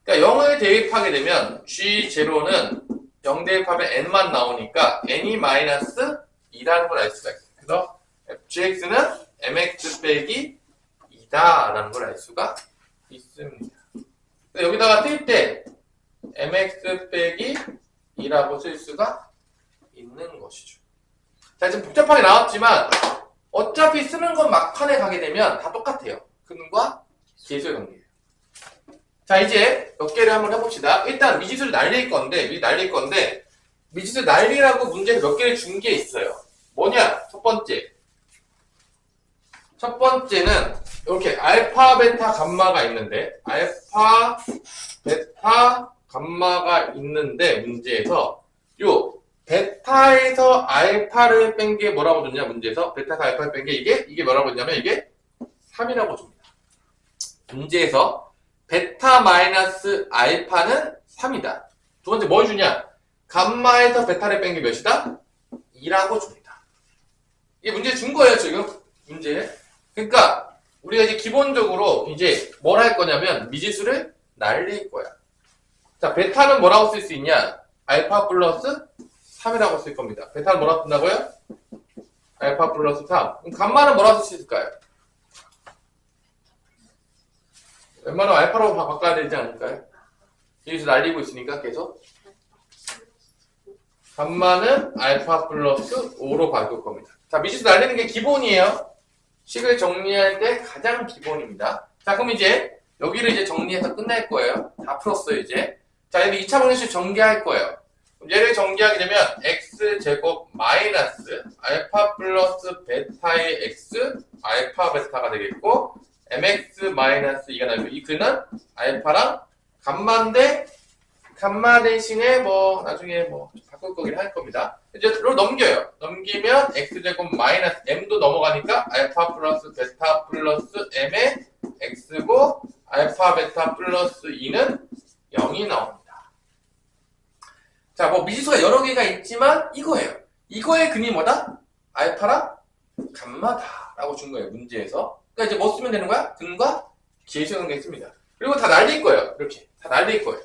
그러니까 0을 대입하게 되면 g0는 0 대입하면 n만 나오니까 n이 마이너스 2라는 걸 알 수가 있어요. 그래서 gx는 mx 빼기 2다라는 걸 알 수가 있습니다. 여기다가 뜰 때 mx 빼기 2라고 쓸 수가 있는 것이죠. 자, 지금 복잡하게 나왔지만 어차피 쓰는 건 막판에 가게 되면 다 똑같아요. 근과 계수의 관계예요. 자, 이제 몇 개를 한번 해봅시다. 일단 미지수를 날릴 건데 미지수 날리라고 문제에서 몇 개를 준 게 있어요. 뭐냐? 첫 번째는 이렇게 알파, 베타, 감마가 있는데 알파, 베타, 감마가 있는데 문제에서 요 베타에서 알파를 뺀 게 뭐라고 줬냐? 문제에서 베타에서 알파를 뺀 게 이게 뭐라고 했냐면 이게 3이라고 줍니다. 문제에서 베타 마이너스 알파는 3이다. 두 번째 뭘 주냐? 감마에서 베타를 뺀 게 몇이다? 2라고 줍니다. 이게 문제 준 거예요, 지금. 문제. 그러니까 우리가 이제 기본적으로 이제 뭘 할 거냐면 미지수를 날릴 거야. 자, 베타는 뭐라고 쓸 수 있냐? 알파 플러스 3이라고 쓸 겁니다. 베타는 뭐라고 쓴다고요? 알파 플러스 3. 그럼 감마는 뭐라고 쓸 수 있을까요? 웬만하면 알파로 바꿔야 되지 않을까요? 여기서 날리고 있으니까 계속. 감마는 알파 플러스 5로 바꿀 겁니다. 자, 미지수 날리는 게 기본이에요. 식을 정리할 때 가장 기본입니다. 자, 그럼 이제 여기를 이제 정리해서 끝낼 거예요. 다 풀었어요, 이제. 자, 여기 2차 방정식 전개할 거예요. 얘를 전개하게 되면 x제곱 마이너스 알파 플러스 베타의 x 알파 베타가 되겠고 mx 마이너스 2가 나오고 이 근은 알파랑 감마인데 감마 대신에 뭐 나중에 뭐 바꿀 거긴 할 겁니다. 이제 로 넘겨요. 넘기면 x제곱 마이너스 m도 넘어가니까 알파 플러스 베타 플러스 m의 x고 알파 베타 플러스 2는 0이 나옵니다. 자, 뭐 미지수가 여러 개가 있지만 이거예요. 이거의 근이 뭐다? 알파랑 감마다라고 준 거예요. 문제에서. 그러니까 이제 뭐 쓰면 되는 거야? 근과 계수하는 게 있습니다. 그리고 다 날릴 거예요. 이렇게 다 날릴 거예요.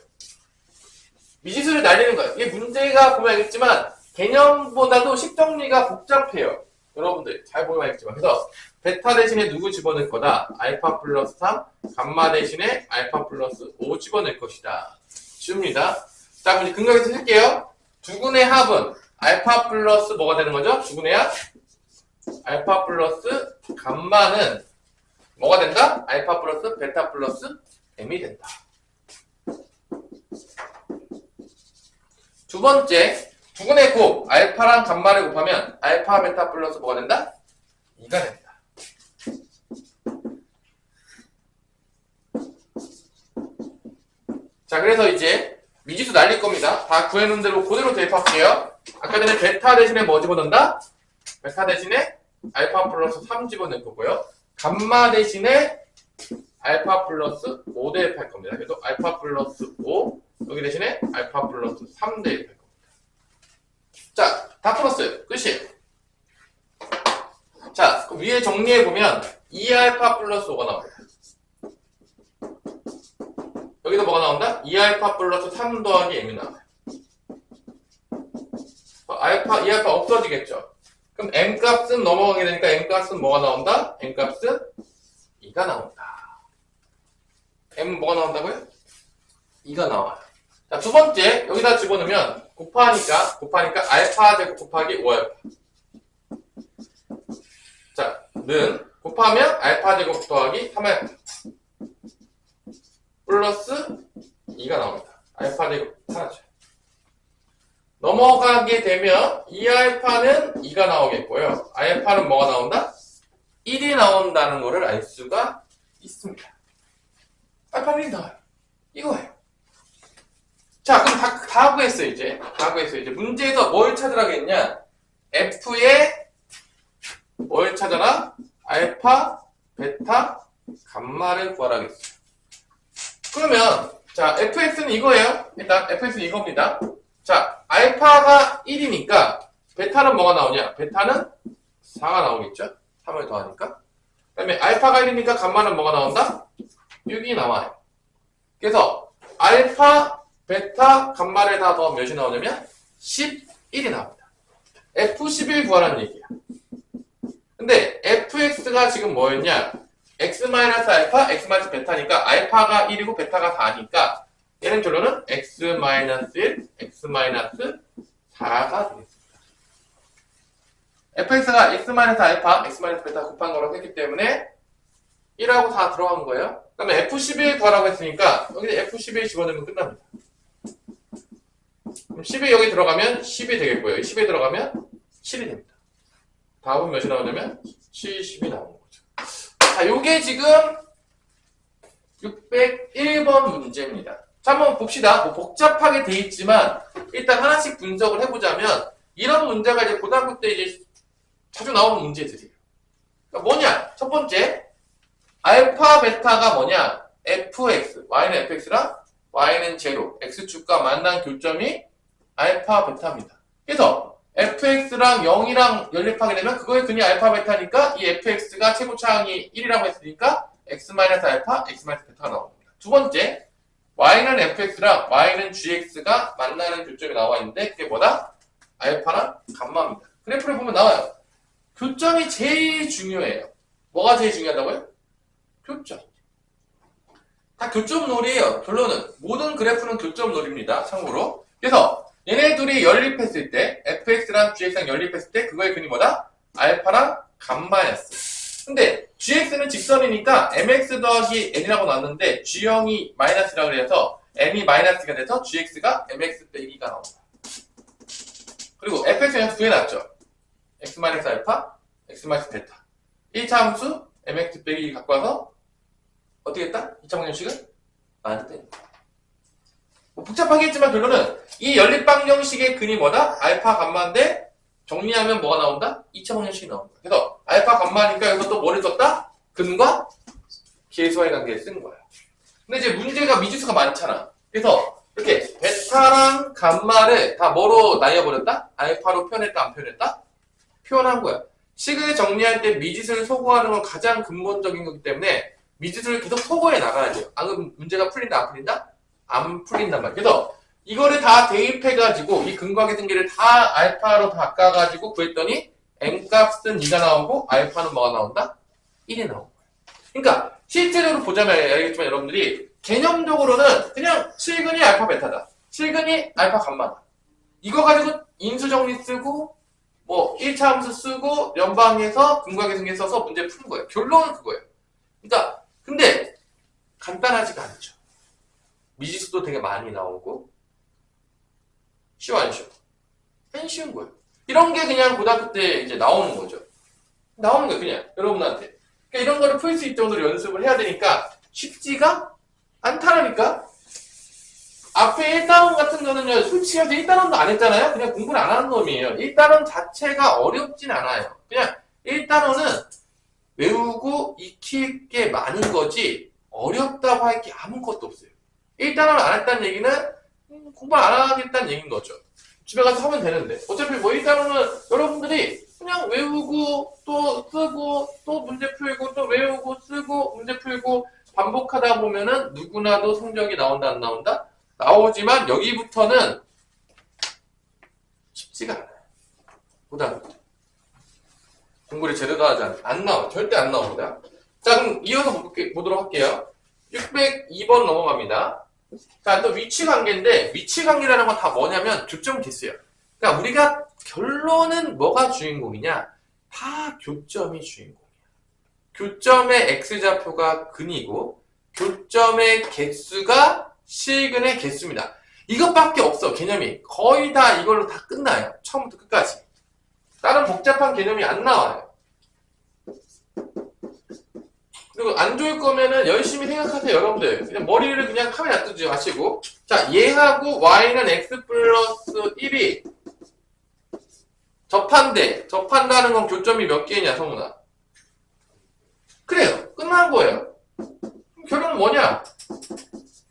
미지수를 날리는 거예요. 이게 문제가 보면 알겠지만 개념보다도 식정리가 복잡해요. 여러분들 잘 보면 알겠지만 그래서 베타 대신에 누구 집어넣을 거다? 알파 플러스 3, 감마 대신에 알파 플러스 5 집어넣을 것이다. 쉽습니다. 자, 그럼 이제 근각에서 쓸게요. 두근의 합은 알파 플러스 뭐가 되는 거죠? 두근의 합? 알파 플러스 감마는 뭐가 된다? 알파 플러스 베타 플러스 m이 된다. 두 번째, 두근의 곱, 알파랑 감마를 곱하면 알파 베타 플러스 뭐가 된다? 2가 됩니다. 자, 그래서 이제 미지수 날릴 겁니다. 다 구해놓은 대로 그대로 대입할게요. 아까 전에 베타 대신에 뭐 집어넣는다? 베타 대신에 알파 플러스 3 집어넣을 거고요. 감마 대신에 알파 플러스 5 대입할 겁니다. 그래서 알파 플러스 5, 여기 대신에 알파 플러스 3 대입할 겁니다. 자, 다 풀었어요. 끝이에요. 자, 그럼 위에 정리해보면 2알파 플러스 5가 나옵니다. 여기서 뭐가 나온다? 2알파 플러스 3 더하기 m이 나와요. 알파, 이 알파 없어지겠죠. 그럼 n값은 넘어가게 되니까 n값은 뭐가 나온다? n값은 2가 나온다. m은 뭐가 나온다고요? 2가 나와요. 자, 두 번째, 여기다 집어넣으면 곱하니까 알파 제곱 곱하기 5알파. 자, 는 곱하면 알파 제곱 더하기 3알파. 플러스 2가 나옵니다. 알파 제곱 사라져요. 넘어가게 되면 2알파는 2가 나오겠고요. 알파는 뭐가 나온다? 1이 나온다는 것을 알 수가 있습니다. 알파는 1이 나와요. 이거예요. 자, 그럼 다 구했어요, 이제. 다 구했어요. 이제 문제에서 뭘 찾으라고 했냐? F의 뭘 찾아라? 알파, 베타, 감마를 구하라고 했어요. 그러면, 자, fx는 이거예요. 일단, fx는 이겁니다. 자, 알파가 1이니까, 베타는 뭐가 나오냐? 베타는 4가 나오겠죠? 3을 더하니까. 그 다음에, 알파가 1이니까, 감마는 뭐가 나온다? 6이 나와요. 그래서, 알파, 베타, 감마를 다 더하면 몇이 나오냐면, 11이 나옵니다. F11 구하라는 얘기야. 근데, fx가 지금 뭐였냐? x-알파, x-베타니까, 알파가 1이고, 베타가 4니까, 얘는 결론은 x-1, x-4가 되겠습니다. fx가 x-알파, x-베타 곱한 거라고 했기 때문에 1하고 4 들어간 거예요. 그 다음에 f11 구하라고 했으니까 여기 f11 집어넣으면 끝납니다. 그럼 10이 여기 들어가면 10이 되겠고요. 10이 들어가면 7이 됩니다. 답은 몇이 나오냐면 70이 나오는 거죠. 자, 요게 지금 601번 문제입니다. 자, 한번 봅시다. 뭐 복잡하게 돼 있지만 일단 하나씩 분석을 해보자면 이런 문제가 이제 고등학교 때 이제 자주 나오는 문제들이에요. 그러니까 뭐냐? 첫 번째, 알파 베타가 뭐냐? fx, y는 fx랑 y는 제로, x축과 만난 교점이 알파 베타입니다. 그래서 fx랑 0이랑 연립하게 되면 그거의 근이 알파 베타니까 이 fx가 최고차항이 1이라고 했으니까 x-알파, x-베타가 나옵니다. 두 번째, y는 fx랑 y는 gx가 만나는 교점이 나와 있는데 그게 뭐다? 알파랑 감마입니다. 그래프를 보면 나와요. 교점이 제일 중요해요. 뭐가 제일 중요하다고요? 교점. 다 교점 놀이에요. 결론은 모든 그래프는 교점 놀이입니다. 참고로. 그래서 얘네 둘이 연립했을 때 fx랑 gx랑 연립했을 때 그거의 근이 뭐다? 알파랑 감마였어. 근데 gx는 직선이니까 mx 더하기 n이라고 나왔는데 g형이 마이너스라고 해서 n이 마이너스가 돼서 gx가 mx 빼기가 나옵니다. 그리고 fx는 구해놨죠. x-알파, x-베타. 1차 함수 mx 빼기 갖고 와서 어떻게 했다? 2차 방정식은 나한테 뺀다. 뭐 복잡하게 했지만 결론은 이 연립방정식의 근이 뭐다? 알파 감마인데 정리하면 뭐가 나온다? 2차 방정식이 나온다. 그래서 알파 감마니까 여기서 또 뭐를 썼다? 근과 계수와의 관계를 쓴 거야. 근데 이제 문제가 미지수가 많잖아. 그래서 이렇게 베타랑 감마를 다 뭐로 나뉘어버렸다? 알파로 표현했다, 안 표현했다? 표현한 거야. 식을 정리할 때 미지수를 소거하는 건 가장 근본적인 거기 때문에 미지수를 계속 소거해 나가야 돼요. 아, 그럼 문제가 풀린다, 안 풀린다? 안 풀린단 말이야. 그래서 이거를 다 대입해가지고 이 근과 계승계를 다 알파로 바꿔가지고 구했더니 n값은 2가 나오고 알파는 뭐가 나온다? 1이 나온 거예요. 그러니까 실제적으로 보자면 알겠지만 여러분들이 개념적으로는 그냥 7근이 알파 베타다. 7근이 알파 감마다. 이거 가지고 인수정리 쓰고 뭐 1차 함수 쓰고 연방해서 근과 계승계 써서 문제 푸는 거예요. 결론은 그거예요. 그러니까 근데 간단하지가 않죠. 미지수도 되게 많이 나오고 쉬워 안 쉬워? 그냥 쉬운 거예요. 이런 게 그냥 고등학교 때 이제 나오는 거죠. 나오는 거예요, 그냥 여러분한테. 그러니까 이런 거를 풀 수 있을 정도로 연습을 해야 되니까 쉽지가 않다라니까. 앞에 1단원 같은 거는요, 솔직히 1단원도 안 했잖아요. 그냥 공부를 안 하는 놈이에요. 1단원 자체가 어렵진 않아요. 그냥 1단원은 외우고 익힐 게 많은 거지 어렵다고 할 게 아무것도 없어요. 1단원을 안 했다는 얘기는 공부 안 하겠다는 얘기인 거죠. 집에 가서 하면 되는데 어차피 뭐 1단원은 여러분들이 그냥 외우고 또 쓰고 또 문제 풀고 또 외우고 쓰고 문제 풀고 반복하다 보면은 누구나도 성적이 나온다 안 나온다? 나오지만 여기부터는 쉽지가 않아요. 고등학교 때. 공부를 제대로 하지 안 나와요. 절대 안 나옵니다. 자, 그럼 이어서 보도록 할게요. 602번 넘어갑니다. 자, 또 위치 관계인데, 위치 관계라는 건 다 뭐냐면 교점 개수예요. 그러니까 우리가 결론은 뭐가 주인공이냐? 다 교점이 주인공이야. 교점의 x좌표가 근이고, 교점의 개수가 실근의 개수입니다. 이것밖에 없어, 개념이. 거의 다 이걸로 다 끝나요. 처음부터 끝까지. 다른 복잡한 개념이 안 나와요. 그리고 안 좋을 거면은 열심히 생각하세요, 여러분들. 그냥 머리를 그냥 카메라 놔두지 마시고. 자, 얘하고 y는 x 플러스 1이 접한대. 접한다는 건 교점이 몇 개냐, 성훈아? 그래요. 끝난 거예요. 결론은 뭐냐?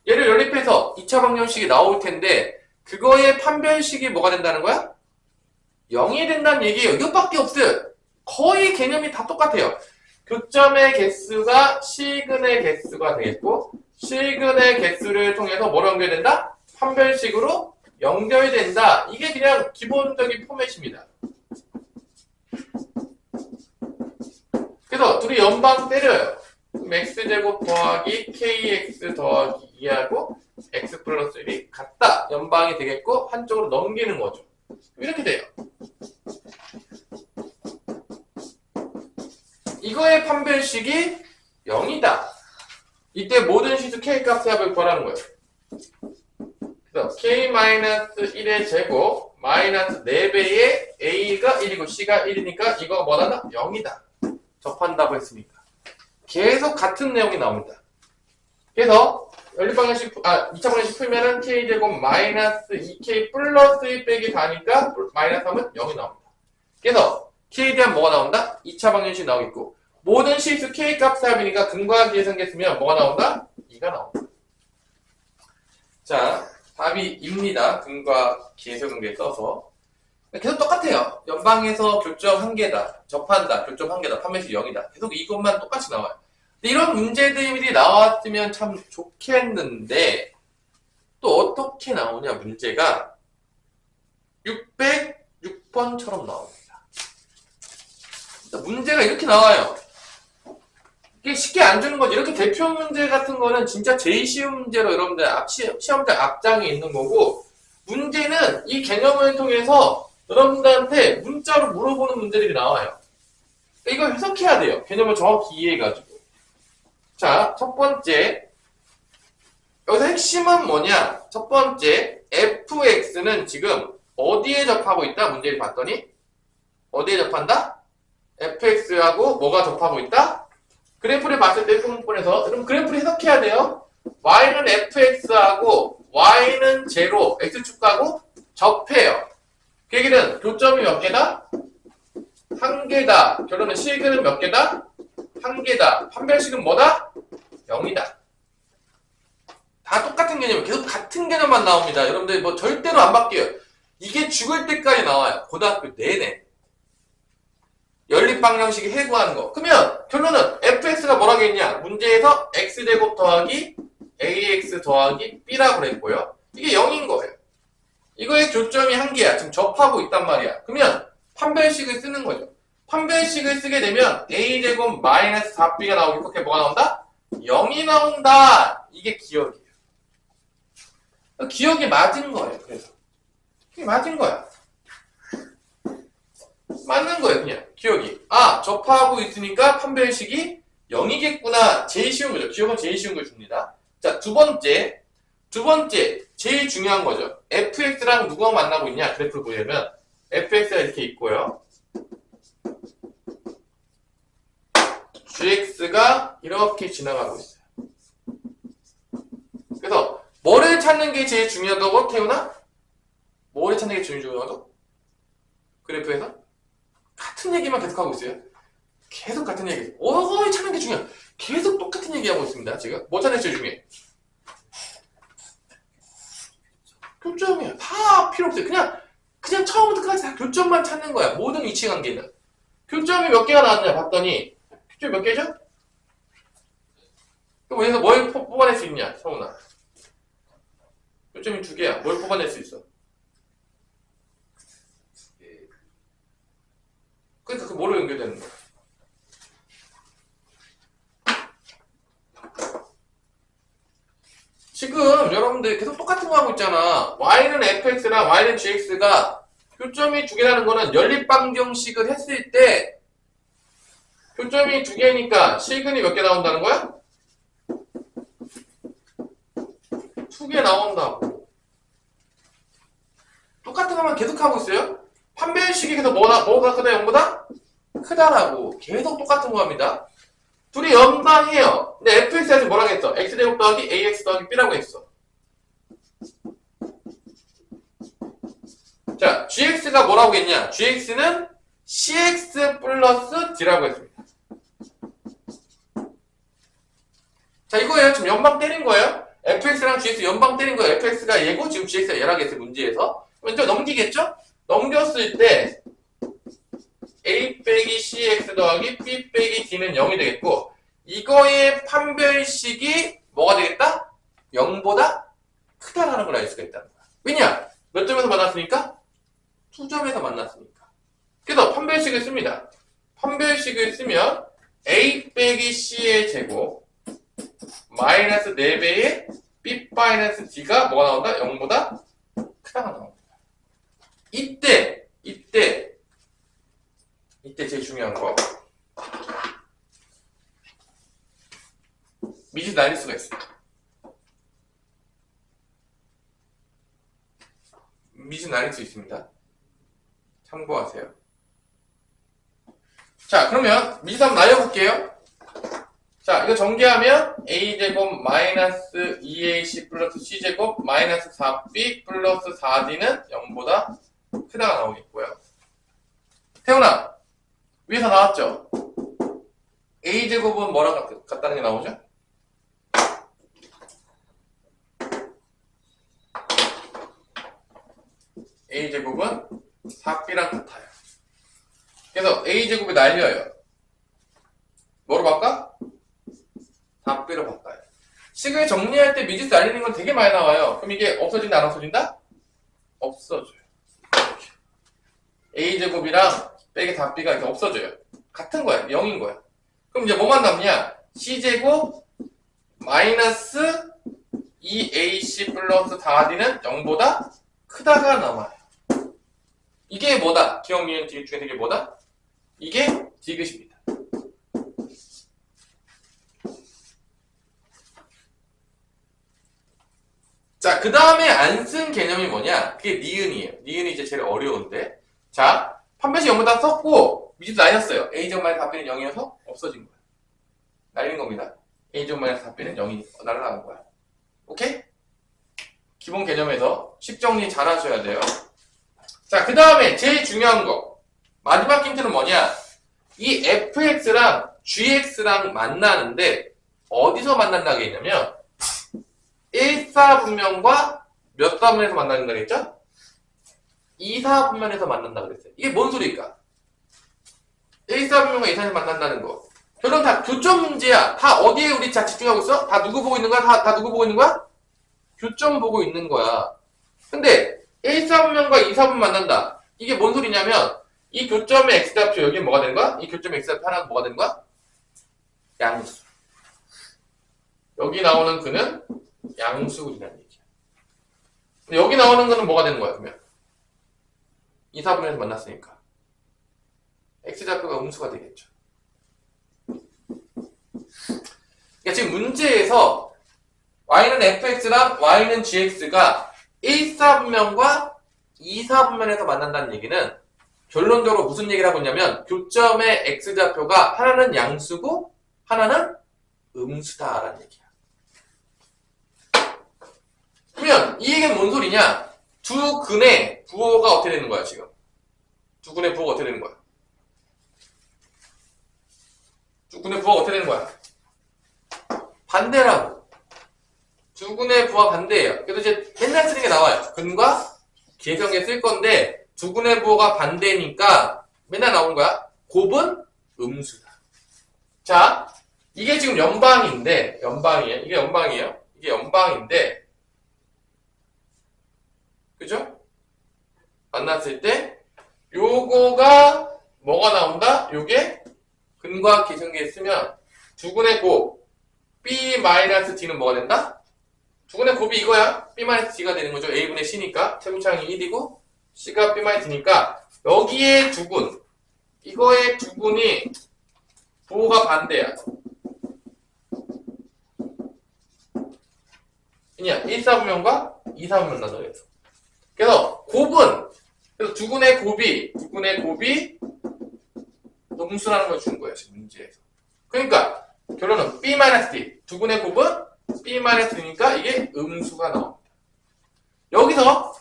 얘를 연립해서 2차 방정식이 나올 텐데, 그거의 판별식이 뭐가 된다는 거야? 0이 된다는 얘기예요. 이것밖에 없어요. 거의 개념이 다 똑같아요. 교점의 개수가 실근의 개수가 되겠고, 실근의 개수를 통해서 뭐로 연결된다? 판별식으로 연결된다. 이게 그냥 기본적인 포맷입니다. 그래서 둘이 연방 때려요. 그럼 x제곱 더하기 kx 더하기 2하고 x 플러스 1이 같다. 연방이 되겠고, 한쪽으로 넘기는 거죠. 이렇게 돼요. 이거의 판별식이 0이다. 이때 모든 시수 k 값의 합을 구하라는 거예요. 그래서 k-1의 제곱 마이너스 4배의 a가 1이고 c가 1이니까 이거 뭐다? 0이다. 접한다고 했으니까. 계속 같은 내용이 나옵니다. 그래서 연립방정식, 2차 방정식 풀면은 k제곱 마이너스 2k 플러스 1 빼기 4니까 마이너스 3은 0이 나옵니다. 그래서 k에 대한 뭐가 나온다? 2차 방정식 나오겠고, 모든 실수 k 값 합이니까 근과 기의 성계쓰면 뭐가 나온다? 2가 나온다. 자, 답이 2입니다. 근과 기의 성계 써서. 계속 똑같아요. 연방에서 교점 1개다. 접한다. 교점 1개다. 판매식 0이다. 계속 이것만 똑같이 나와요. 이런 문제들이 나왔으면 참 좋겠는데, 또 어떻게 나오냐, 문제가 606번처럼 나옵니다. 문제가 이렇게 나와요. 이게 쉽게 안 주는 거지. 이렇게 대표 문제 같은 거는 진짜 제일 쉬운 문제로 여러분들 시험장 앞장에 있는 거고, 문제는 이 개념을 통해서 여러분들한테 문자로 물어보는 문제들이 나와요. 이걸 해석해야 돼요. 개념을 정확히 이해해가지고. 자, 첫 번째. 여기서 핵심은 뭐냐? 첫 번째, fx는 지금 어디에 접하고 있다? 문제를 봤더니 어디에 접한다? fx하고 뭐가 접하고 있다? 그래프를 봤을 때 통분해서 그럼 그래프를 해석해야 돼요. y는 fx하고 y는 제로, x축하고 접해요. 그 얘기는 교점이 몇 개다? 1개다. 결론은 실근은 몇 개다? 1개다. 판별식은 뭐다? 0이다. 다 똑같은 개념이에요. 계속 같은 개념만 나옵니다. 여러분들 뭐 절대로 안 바뀌어요. 이게 죽을 때까지 나와요. 고등학교 내내. 연립방정식이 해구하는 거. 그러면 결론은 fx가 뭐라고 했냐? 문제에서 x제곱 더하기 ax 더하기 b라고 그랬고요. 이게 0인 거예요. 이거의 교점이 1개야. 지금 접하고 있단 말이야. 그러면 판별식을 쓰는 거죠. 판별식을 쓰게 되면 a제곱 마이너스 4b가 나오겠고 그게 뭐가 나온다? 0이 나온다. 이게 기억이에요. 기억이 맞은 거예요. 그래서 이게 맞은 거야. 맞는 거예요. 그냥 기억이. 접하고 있으니까 판별식이 0이겠구나. 제일 쉬운 거죠. 기억은 제일 쉬운 걸 줍니다. 자, 두 번째 제일 중요한 거죠. fx랑 누가 만나고 있냐? 그래프를 보려면 fx가 이렇게 있고요. gx가 이렇게 지나가고 있어요. 그래서 뭐를 찾는 게 제일 중요하다고, 태훈아? 뭐를 찾는 게 제일 중요하다고? 그래프에서? 같은 얘기만 계속하고 있어요. 계속 같은 얘기. 어디 찾는 게 중요해. 계속 똑같은 얘기하고 있습니다. 지금. 뭐 찾는 게 제일 중요해? 교점이야. 다 필요 없어요. 그냥 처음부터 끝까지 다 교점만 찾는 거야. 모든 위치 관계는. 교점이 몇 개가 나왔냐 봤더니, 교점이 몇 개죠? 그럼 여기서 뭘 뽑아낼 수 있냐, 성훈아? 교점이 2개야. 뭘 뽑아낼 수 있어? 그러니까 그 뭐로 연결되는 거야? 지금 여러분들 계속 똑같은 거 하고 있잖아. y는 fx랑 y는 gx가 교점이 두 개라는 거는 연립방정식을 했을 때 교점이 두 개니까 실근이 몇 개 나온다는 거야? 두 개 나온다고. 똑같은 것만 계속 하고 있어요. 판별식이 계속 뭐가 크다 0보다? 크다라고. 계속 똑같은 겁니다. 둘이 연방해요. 근데 fx에서 뭐라고 했어? x제곱 더하기 ax 더하기 b라고 했어. 자, gx가 뭐라고 했냐? gx는 cx 플러스 d라고 했습니다. 자, 이거예요. 지금 연방 때린 거예요. fx랑 gx 연방 때린 거예요. fx가 얘고 지금 gx가 얘라고 했어요. 문제에서. 먼저 넘기겠죠? 넘겼을 때 a 빼기 cx 더하기 b 빼기 d는 0이 되겠고 이거의 판별식이 뭐가 되겠다? 0보다 크다라는 걸 알 수가 있다는 거야. 왜냐? 몇 점에서 만났으니까? 2점에서 만났으니까. 그래서 판별식을 씁니다. 판별식을 쓰면 a 빼기 c의 제곱 마이너스 4배의 b 마이너스 d가 뭐가 나온다? 0보다 크다가 나옵니다. 이때 제일 중요한 거 미지 날릴 수가 있습니다. 미지 날릴 수 있습니다. 참고하세요. 자, 그러면 미지 한번 날려볼게요. 자, 이거 전개하면 a제곱 마이너스 2ac 플러스 c제곱 마이너스 4b 플러스 4d는 0보다 크다가 나오겠고요. 태훈아, 위에서 나왔죠? a제곱은 뭐랑 같다는 게 나오죠? a제곱은 4b랑 같아요. 그래서 a제곱이 날려요. 뭐로 바꿔? 4b로 바꿔요. 식을 정리할 때 미지수 날리는 건 되게 많이 나와요. 그럼 이게 없어진다 안 없어진다? 없어져요. a제곱이랑 빼기 4b가 이렇게 없어져요. 같은 거야. 0인 거야. 그럼 이제 뭐만 남냐? c제곱 마이너스 2ac 플러스 4d는 0보다 크다가 남아요. 이게 뭐다? 기억, 니은, 디귿 중에서 이게 뭐다? 이게 디귿입니다. 자, 그 다음에 안 쓴 개념이 뭐냐? 그게 니은이에요. 니은이 이제 제일 어려운데. 자, 판별식 0보다 썼고, 미지수 날렸어요. a제곱 마이너스 4b는 0이어서 없어진 거야. 날린 겁니다. a제곱 마이너스 4b는 0이 날아가는 거야. 오케이? 기본 개념에서 식 정리 잘 하셔야 돼요. 자, 그 다음에 제일 중요한 거. 마지막 힌트는 뭐냐? 이 fx랑 gx랑 만나는데, 어디서 만난다고 했냐면, 1사분면과 몇 사분면에서 만나는 거겠죠? 2사분면에서 만난다고 그랬어요. 이게 뭔 소리일까? 1사분면과 2사분면에서 만난다는 거. 결론 다 교점 문제야. 다 어디에 우리 자 집중하고 있어? 다 누구 보고 있는 거야? 다 누구 보고 있는 거야? 교점 보고 있는 거야. 근데 1사분면과 2사분면 만난다. 이게 뭔 소리냐면 이 교점의 x좌표 여기에 뭐가 되는 거야? 이 교점의 x좌표 하나는 뭐가 되는 거야? 양수. 여기 나오는 그는 양수이라는 얘기야. 근데 여기 나오는 거는 뭐가 되는 거야, 그러면? 2사분면에서 만났으니까. x좌표가 음수가 되겠죠. 그러니까 지금 문제에서 y는 fx랑 y는 gx가 1사분면과 2사분면에서 만난다는 얘기는 결론적으로 무슨 얘기를 하고 있냐면 교점의 x좌표가 하나는 양수고 하나는 음수다라는 얘기야. 그러면 이 얘기는 뭔 소리냐? 두 근의 부호가 어떻게 되는 거야, 지금? 두 근의 부호가 어떻게 되는 거야? 두 근의 부호가 어떻게 되는 거야? 반대라고. 두 근의 부호가 반대예요. 그래서 이제 맨날 쓰는 게 나와요. 근과 계성에 쓸 건데 두 근의 부호가 반대니까 맨날 나오는 거야. 곱은 음수다. 자, 이게 지금 연방인데, 연방이에요. 이게 연방이에요. 이게 연방인데, 그죠? 만났을 때, 요거가 뭐가 나온다? 요게 근과 기승기에 쓰면 두근의 곱 B-D는 뭐가 된다? 두근의 곱이 이거야. B-D가 되는 거죠. A분의 C니까 최고차항이 1이고 C가 B-D니까 여기에 두근 이거의 두근이 부호가 반대야. 그냥 1사분면과 2사분면 나눠서. 그래서 곱은 그래서 두근의 곱이 음수라는 걸 준 거예요. 지금 문제에서. 그러니까 결론은 B-D 두근의 곱은 B-D니까 이게 음수가 나옵니다. 여기서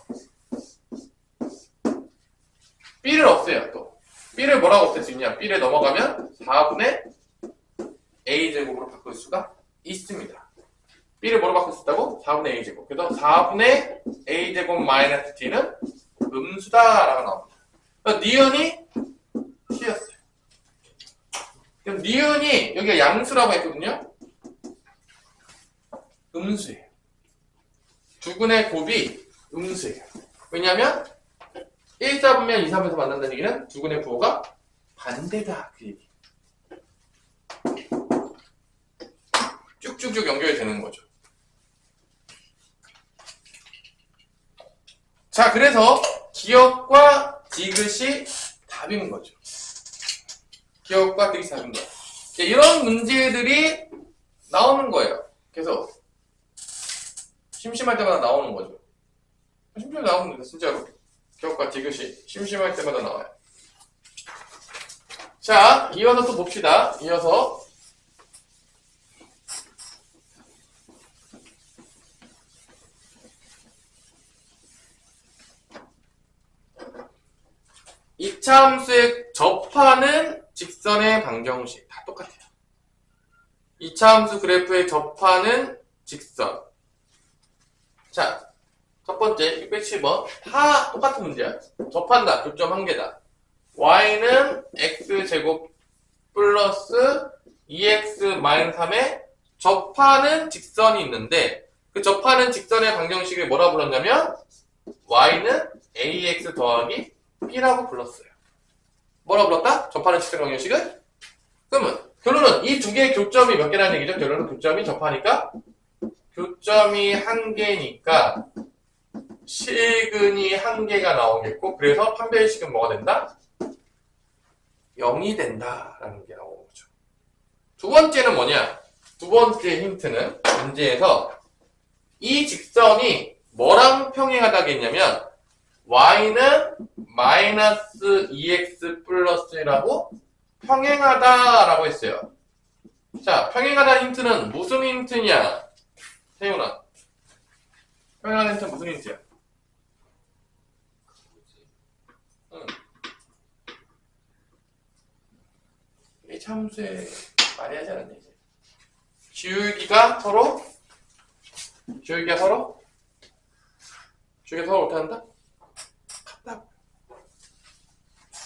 B를 없애요. 또 B를 뭐라고 없앨 수 있냐? B를 넘어가면 4분의 A제곱으로 바꿀 수가 있습니다. B를 뭐로 바꿀 수 있다고? 4분의 A제곱. 그래서 4분의 A제곱 마이너스 T는 음수다라고 나옵니다. 그러니까 니은이 T였어요. 그럼 니은이 여기가 양수라고 했거든요. 음수예요. 두근의 곱이 음수예요. 왜냐하면 1사분면 2사분면에서 만난다는 얘기는 두근의 부호가 반대다. 그 얘기. 쭉쭉쭉 연결이 되는 거죠. 자, 그래서 기억과 디귿이 답인 거죠. 기억과 디귿이 답인 거예요. 이런 문제들이 나오는 거예요. 그래서 심심할 때마다 나오는 거죠. 심심할 때 나오는 거예요. 진짜로. 기억과 디귿이 심심할 때마다 나와요. 자, 이어서 또 봅시다. 이어서 이차함수의 접하는 직선의 방정식 다 똑같아요. 이차함수 그래프의 접하는 직선. 자, 첫 번째 610번 다 똑같은 문제야. 접한다. 교점 한 개다. y는 x제곱 플러스 2x-3의 접하는 직선이 있는데 그 접하는 직선의 방정식을 뭐라 불렀냐면 y는 ax 더하기 b라고 불렀어요. 뭐라 불렀다? 접하는 직선의 방정식을? 그러면 결론은 이 두 개의 교점이 몇 개라는 얘기죠? 결론은 교점이 접하니까 교점이 한 개니까 실근이 한 개가 나오겠고 그래서 판별식은 뭐가 된다? 0이 된다라는 게 나오는 거죠. 두 번째는 뭐냐? 두 번째 힌트는 문제에서 이 직선이 뭐랑 평행하다겠냐면 y는 마이너스 2x 플러스라고 평행하다라고 했어요. 자, 평행하다는 힌트는 무슨 힌트냐? 태훈아. 평행하다는 힌트는 무슨 힌트야? 이게 참수에 많이 하지 않았냐, 이제. 기울기가 서로 못한다? 같다.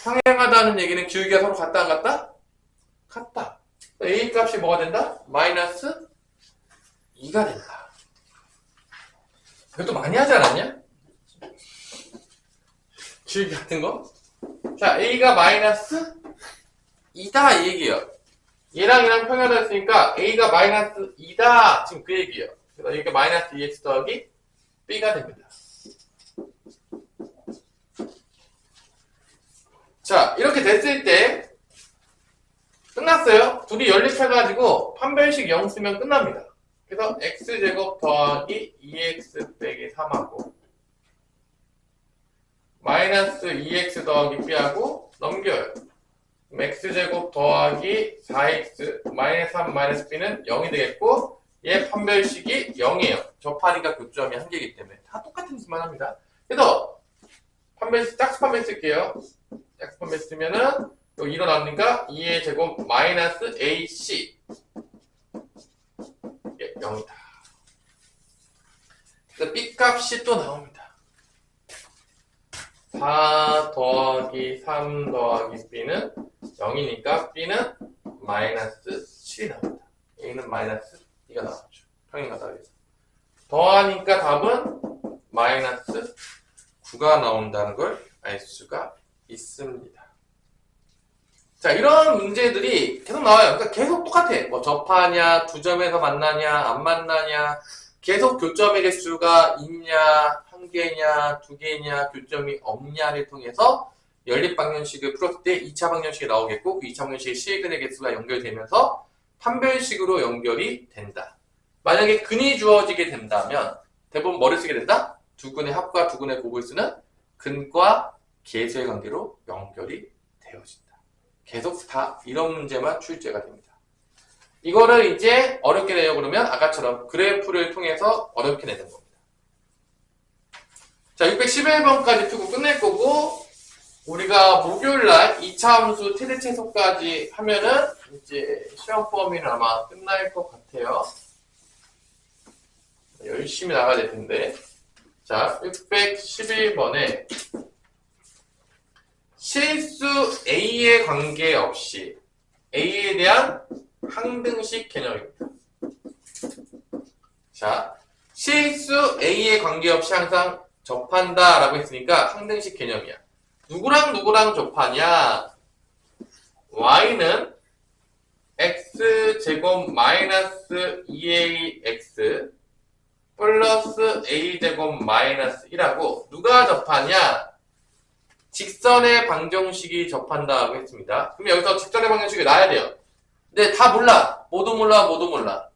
평행하다는 얘기는 기울기가 서로 같다, 안 같다? 같다. A 값이 뭐가 된다? 마이너스 2가 된다. 이것도 많이 하지 않았냐? 기울기 같은 거? 자, A가 마이너스 2다 이 얘기예요. 얘랑 평행하다 했으니까 A가 마이너스 2다 지금 그 얘기예요. 그래서 이게 마이너스 2x 더하기 B가 됩니다. 자, 이렇게 됐을 때 끝났어요. 둘이 연립해가지고 판별식 0 쓰면 끝납니다. 그래서 x제곱 더하기 2x 빼기 3하고 마이너스 2x 더하기 b하고 넘겨요. x제곱 더하기 4x 마이너스 3 마이너스 b는 0이 되겠고 얘 판별식이 0이에요. 접하니까 교점이 한 개이기 때문에 다 똑같은 짓만 합니다. 그래서 판별식 짝수 판별식 쓸게요. 짝수 판별식 쓰면은 여기 일어납니까? 2의 제곱 마이너스 ac 예, 0이다. 그래서 b값이 또 나옵니다. 4 더하기 3 더하기 b는 0이니까 b는 마이너스 7이 나옵니다. a는 마이너스 2가 나왔죠. 평행하다 그래서. 더하니까 답은 마이너스 9가 나온다는 걸 알 수가 있습니다. 자, 이런 문제들이 계속 나와요. 그러니까 계속 똑같아. 뭐 접하냐, 두 점에서 만나냐, 안 만나냐, 계속 교점의 개수가 있냐, 한 개냐, 두 개냐, 교점이 없냐를 통해서 연립방정식을 풀었을 때 2차 방정식이 나오겠고, 그 2차 방정식의 실근의 개수가 연결되면서 판별식으로 연결이 된다. 만약에 근이 주어지게 된다면 대부분 뭐를 쓰게 된다? 두 근의 합과 두 근의 곱을 쓰는 근과 계수의 관계로 연결이 되어진다. 계속 다 이런 문제만 출제가 됩니다. 이거를 이제 어렵게 내려고 그러면 아까처럼 그래프를 통해서 어렵게 내는 겁니다. 자, 611번까지 풀고 끝낼 거고, 우리가 목요일날 2차 함수 최대 최소까지 하면은 이제 시험 범위는 아마 끝날 것 같아요. 열심히 나가야 될 텐데. 자, 611번에 실수 A에 관계없이 A에 대한 항등식 개념입니다. 자, 실수 A에 관계없이 항상 접한다 라고 했으니까 항등식 개념이야. 누구랑 누구랑 접하냐? Y는 X제곱 마이너스 2AX 플러스 A제곱 마이너스 1하고 누가 접하냐? 직선의 방정식이 접한다고 했습니다. 그럼 여기서 직선의 방정식을 놔야 돼요. 근데 다 몰라. 모두 몰라.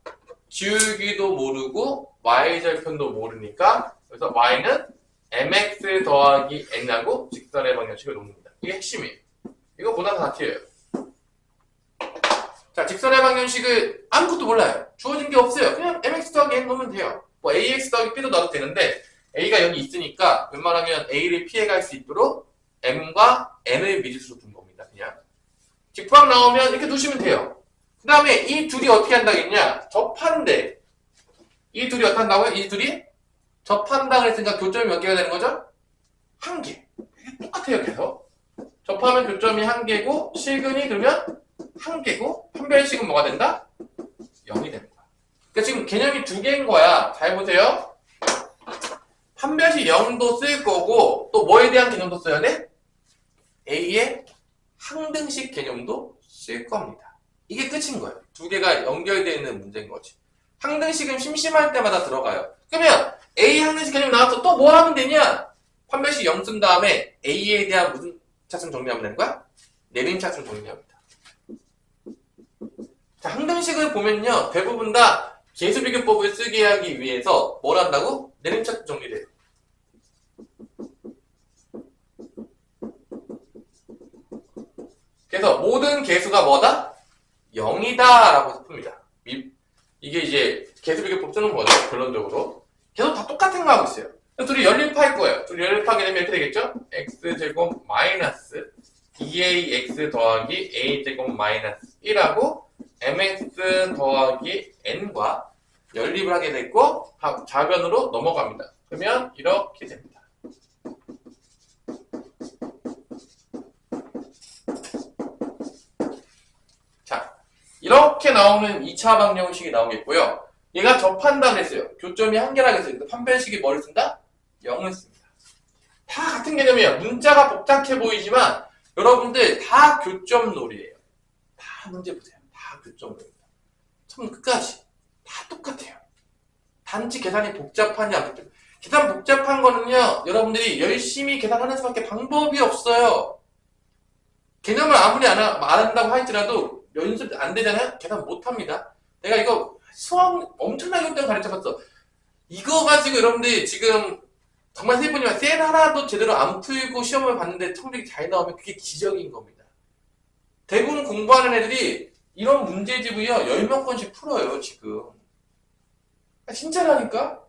기울기도 모르고 y절편도 모르니까 그래서 y는 mx 더하기 n하고 직선의 방정식을 놓습니다. 이게 핵심이에요. 이거 보다 다 틀려요. 자, 직선의 방정식을 아무것도 몰라요. 주어진 게 없어요. 그냥 mx 더하기 n 놓으면 돼요. 뭐 ax 더하기 b도 넣어도 되는데 a가 여기 있으니까 웬만하면 a를 피해갈 수 있도록 m과 n을 미지수로 둔 겁니다. 그냥 직방 나오면 이렇게 두시면 돼요. 그 다음에 이 둘이 어떻게 한다겠냐? 접한대. 이 둘이 어떻게 한다고요? 이 둘이 접한다 그랬으니까 교점이 몇 개가 되는 거죠? 한 개. 이게 똑같아요, 계속. 접하면 교점이 한 개고 실근이 그러면 한 개고 판별식은 뭐가 된다? 0이 됩니다. 그러니까 지금 개념이 두 개인 거야. 잘 보세요. 판별식 0도 쓸 거고 또 뭐에 대한 개념도 써야 돼? A의 항등식 개념도 쓸 겁니다. 이게 끝인 거예요. 두 개가 연결되어 있는 문제인 거지. 항등식은 심심할 때마다 들어가요. 그러면 A 항등식 개념 나와서 또 뭐 하면 되냐? 판별식 0 쓴 다음에 A에 대한 무슨 차순 정리하면 되는 거야? 내림 차순 정리합니다. 자, 항등식을 보면요. 대부분 다 계수비교법을 쓰게 하기 위해서 뭘 한다고? 내림 차순 정리를 해요. 그래서 모든 계수가 뭐다? 0이다 라고 해서 풉니다. 이게 이제 계수비교법 쓰는 거죠. 결론적으로. 계속 다 똑같은 거 하고 있어요. 둘이 연립할 거예요. 둘이 연립하게 되면 이렇게 되겠죠? x제곱 마이너스 2ax 더하기 a제곱 마이너스 1하고 mx 더하기 n과 연립을 하게 됐고 좌변으로 넘어갑니다. 그러면 이렇게 됩니다. 이렇게 나오는 2차 방정식이 나오겠고요. 얘가 접한다고 했어요. 교점이 한 개라고 했어요. 판별식이 뭐를 쓴다? 0을 씁니다. 다 같은 개념이에요. 문자가 복잡해 보이지만 여러분들 다 교점 놀이에요. 다 문제 보세요. 다 교점 놀이입니다. 처음 끝까지 다 똑같아요. 단지 계산이 복잡하냐 안 복잡하냐. 계산 복잡한 거는요. 여러분들이 열심히 계산하는 수밖에 방법이 없어요. 개념을 아무리 안 한다고 할지라도 연습 안 되잖아요? 계산 못 합니다. 내가 이거 수학 엄청나게 했던 가르쳐봤어. 이거 가지고 여러분들이 지금 정말 세분이면 셀 하나도 제대로 안 풀고 시험을 봤는데 성적이 잘 나오면 그게 기적인 겁니다. 대부분 공부하는 애들이 이런 문제집을요 10명권씩 풀어요 지금. 진짜라니까?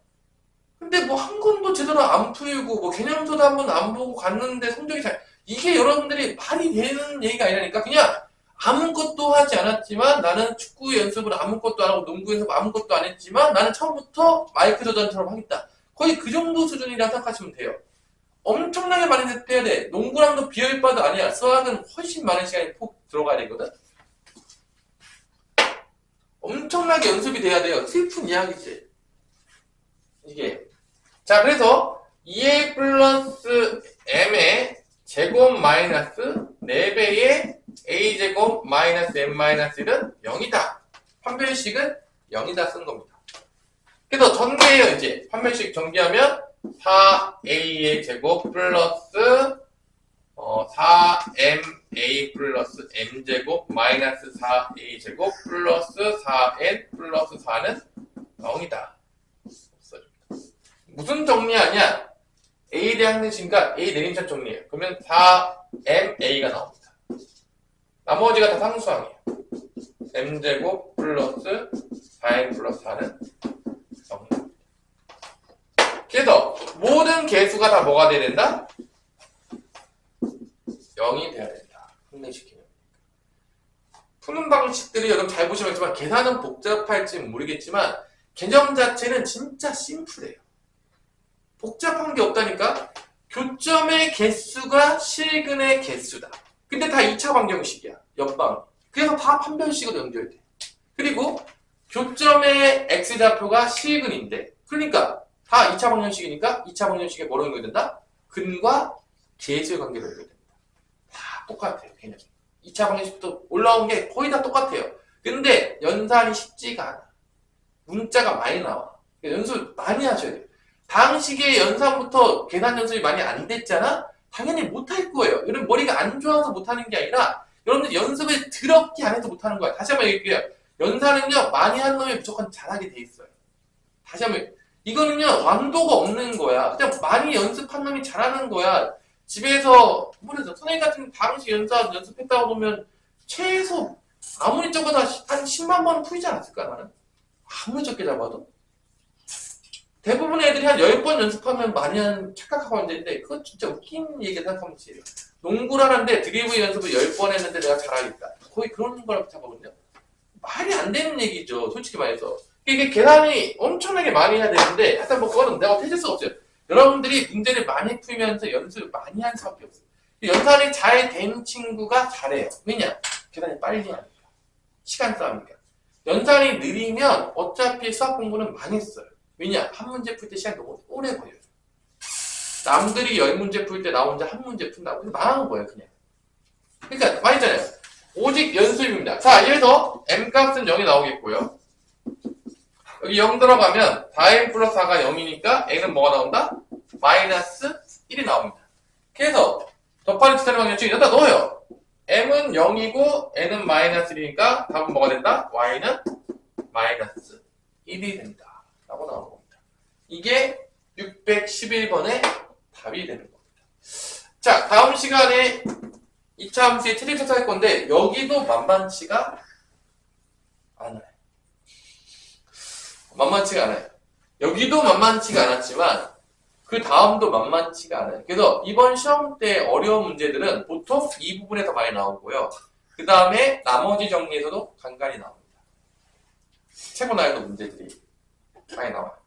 근데 뭐 한 권도 제대로 안 풀고 뭐 개념서도 한 번 안 보고 갔는데 성적이 이게 여러분들이 말이 되는 얘기가 아니라니까. 그냥 아무것도 하지 않았지만 나는 축구 연습을 아무것도 안 하고 농구 연습 아무것도 안 했지만 나는 처음부터 마이클 조던처럼 하겠다. 거의 그 정도 수준이라 생각하시면 돼요. 엄청나게 많이 해야 돼. 농구랑도 비할 바도 아니야. 수학은 훨씬 많은 시간이 폭 들어가야 되거든. 엄청나게 연습이 돼야 돼요. 슬픈 이야기지. 이게. 자, 그래서 2a 플러스 m의 제곱 마이너스 4배의 a제곱 마이너스 n-1은 0이다. 판별식은 0이다 쓴 겁니다. 그래서 전개해요. 이제 판별식 전개하면 4a의 제곱 플러스 4ma 플러스 m제곱 마이너스 4a 제곱 플러스 4n 플러스 4는 0이다. 무슨 정리하냐? a 대항 대신과 a 내림차 정리해요. 그러면 4ma가 나옵니다. 나머지가 다 상수항이에요. m제곱 플러스 4n 플러스 4는 0입니다. 그래서 모든 개수가 다 뭐가 돼야 된다? 0이 돼야 된다. 흥미시키는. 푸는 방식들이 여러분 잘 보시면 알지만 계산은 복잡할지 모르겠지만 개념 자체는 진짜 심플해요. 복잡한 게 없다니까. 교점의 개수가 실근의 개수다. 근데 다 2차 방정식이야. 옆방. 그래서 다 판별식으로 연결돼. 그리고 교점의 x좌표가 실근인데 그러니까 다 2차 방정식이니까 2차 방정식에 뭐로 연결된다? 근과 개수의 관계로 연결된다. 다 똑같아요. 개념. 2차 방정식부터 올라온 게 거의 다 똑같아요. 근데 연산이 쉽지가 않아. 문자가 많이 나와. 연습 많이 하셔야 돼요. 다항식의 연산부터 계산 연습이 많이 안 됐잖아? 당연히 못할 거예요. 여러분 머리가 안 좋아서 못하는 게 아니라 여러분들 연습을 더럽게 안 해서 못하는 거야. 다시 한번 얘기할게요. 연산은요 많이 한 놈이 무조건 잘하게 돼 있어요. 다시 한번 이거는요 완도가 없는 거야. 그냥 많이 연습한 놈이 잘하는 거야. 집에서 모르겠어. 선생님 같은 다항식 연습했다고 보면 최소 아무리 적어도 한 10만 번은 풀지 않았을까 나는? 아무리 적게 잡아도 대부분의 애들이 한 10번 연습하면 많이 착각하고 앉아있는데 그건 진짜 웃긴 얘기 생각하면 돼요. 농구를 하는데 드리블 연습을 10번 했는데 내가 잘하겠다. 거의 그런 거라고 생각하거든요. 말이 안 되는 얘기죠. 솔직히 말해서. 이게 계산이 엄청나게 많이 해야 되는데 하여튼 뭐 그거는 내가 어떻게 해줄 수가 없어요. 여러분들이 문제를 많이 풀면서 연습을 많이 할 수밖에 없어요. 연산이 잘 된 친구가 잘해요. 왜냐? 계산이 빨리 하니까. 시간 싸움이니까. 연산이 느리면 어차피 수학 공부는 망했어요. 왜냐? 한 문제 풀 때 시간이 너무 오래 걸려요. 남들이 10문제 풀 때 나 혼자 한 문제 푼다고. 망한 거예요, 그냥. 그러니까, 말했잖아요. 오직 연습입니다. 자, 이래서 m값은 0이 나오겠고요. 여기 0 들어가면 4n 플러스 4가 0이니까 n은 뭐가 나온다? 마이너스 1이 나옵니다. 그래서 접하는 지타는 방정식 여기다 넣어요. m은 0이고 n은 마이너스 1이니까 답은 뭐가 된다? y는 마이너스 1이 된다. 라고 나오는 겁니다. 이게 611번의 답이 되는 겁니다. 자, 다음 시간에 2차 함수의 트릭 찾아갈 건데 여기도 만만치가 않아요. 만만치가 않아요. 여기도 만만치가 않았지만 그 다음도 만만치가 않아요. 그래서 이번 시험 때 어려운 문제들은 보통 이 부분에서 많이 나오고요. 그 다음에 나머지 정리에서도 간간히 나옵니다. 최고 난이도 문제들이 많이 나와요.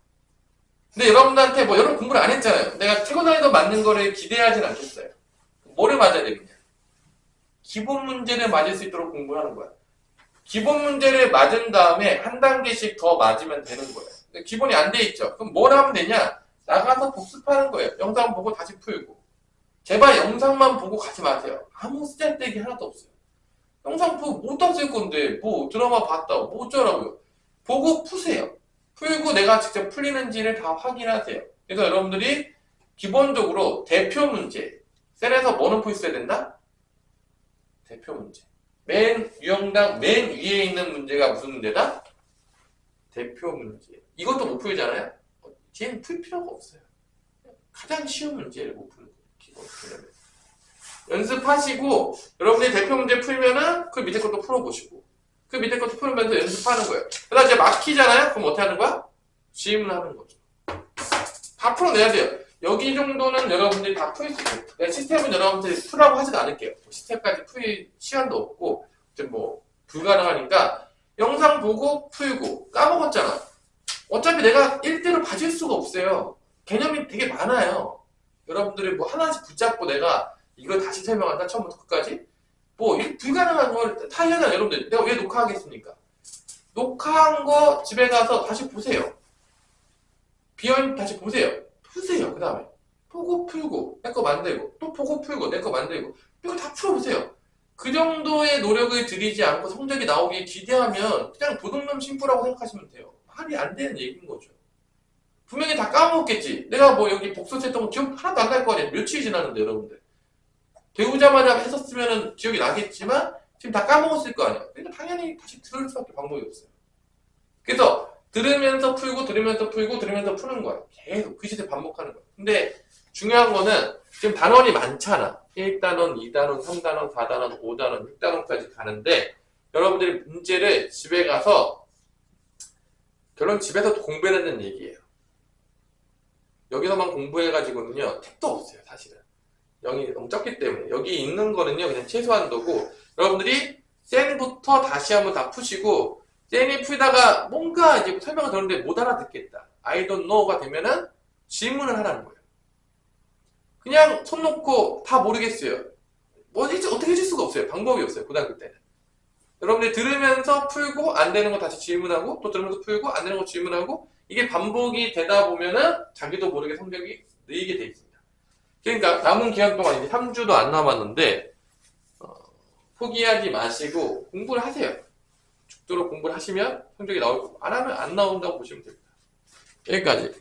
근데 여러분들한테 뭐 여러분 공부를 안 했잖아요. 내가 최고 난이도 맞는 거를 기대하진 않겠어요. 뭐를 맞아야 되겠냐? 기본 문제를 맞을 수 있도록 공부를 하는 거야. 기본 문제를 맞은 다음에 한 단계씩 더 맞으면 되는 거예요. 근데 기본이 안 돼 있죠. 그럼 뭘 하면 되냐? 나가서 복습하는 거예요. 영상 보고 다시 풀고. 제발 영상만 보고 가지 마세요. 아무 쓰잘데기 하나도 없어요. 영상 보고 못 땄을 건데 뭐 드라마 봤다고 뭐 어쩌라고요. 보고 푸세요. 풀고 내가 직접 풀리는지를 다 확인하세요. 그래서 여러분들이 기본적으로 대표 문제, 셀에서 뭐는 풀 수 있어야 된다? 대표 문제. 맨 유형당 맨 위에 있는 문제가 무슨 문제다? 대표 문제. 이것도 못 풀잖아요? 쟤는 풀 필요가 없어요. 가장 쉬운 문제를 못 푸는 거예요. 기본 개념을. 연습하시고 여러분들이 대표 문제 풀면은 그 밑에 것도 풀어보시고 그 밑에 것도 풀면서 연습하는 거예요. 그러다 이제 막히잖아요? 그럼 어떻게 하는 거야? 질문하는 거죠. 다 풀어내야 돼요. 여기 정도는 여러분들이 다 풀 수 있고 시스템은 여러분들이 풀라고 하지도 않을게요. 시스템까지 풀 시간도 없고 뭐 불가능하니까 영상 보고 풀고 까먹었잖아. 어차피 내가 1대로 봐줄 수가 없어요. 개념이 되게 많아요. 여러분들이 뭐 하나씩 붙잡고 내가 이걸 다시 설명한다 처음부터 끝까지 뭐 불가능한 걸 다 하잖아요. 여러분들 내가 왜 녹화하겠습니까? 녹화한 거 집에 가서 다시 보세요. 비연 다시 보세요. 푸세요. 그 다음에 보고 풀고 내 거 만들고 또 보고 풀고 내 거 만들고 이거 다 풀어보세요. 그 정도의 노력을 들이지 않고 성적이 나오길 기대하면 그냥 도둑놈 심부라고 생각하시면 돼요. 말이 안 되는 얘기인 거죠. 분명히 다 까먹었겠지. 내가 뭐 여기 복습했던 거 기억 하나도 안 날 거 아니에요. 며칠이 지났는데 여러분들. 배우자마자 했었으면 기억이 나겠지만 지금 다 까먹었을 거 아니야. 그러니까 당연히 다시 들을 수밖에 방법이 없어요. 그래서 들으면서 풀고 들으면서 풀고 들으면서 푸는 거야. 계속 그 시대 반복하는 거야. 근데 중요한 거는 지금 단원이 많잖아. 1단원, 2단원, 3단원, 4단원, 5단원, 6단원까지 가는데 여러분들이 문제를 집에 가서 결론 집에서 공부해라는 얘기예요. 여기서만 공부해가지고는요 택도 없어요. 사실은. 0이 너무 적기 때문에 여기 있는 거는요 그냥 최소한도고 여러분들이 센부터 다시 한번 다 푸시고 센이 풀다가 뭔가 이제 설명을 들었는데 못 알아듣겠다. I don't know가 되면은 질문을 하라는 거예요. 그냥 손 놓고 다 모르겠어요. 뭐 어떻게 해줄 수가 없어요. 방법이 없어요. 고등학교 때는. 여러분들이 들으면서 풀고 안 되는 거 다시 질문하고 또 들으면서 풀고 안 되는 거 질문하고 이게 반복이 되다 보면은 자기도 모르게 성적이 늘게 돼 있습니다. 그러니까 남은 기간 동안 이제 3주도 안 남았는데 포기하지 마시고 공부를 하세요. 죽도록 공부를 하시면 성적이 나올 거고 안 하면 안 나온다고 보시면 됩니다. 여기까지.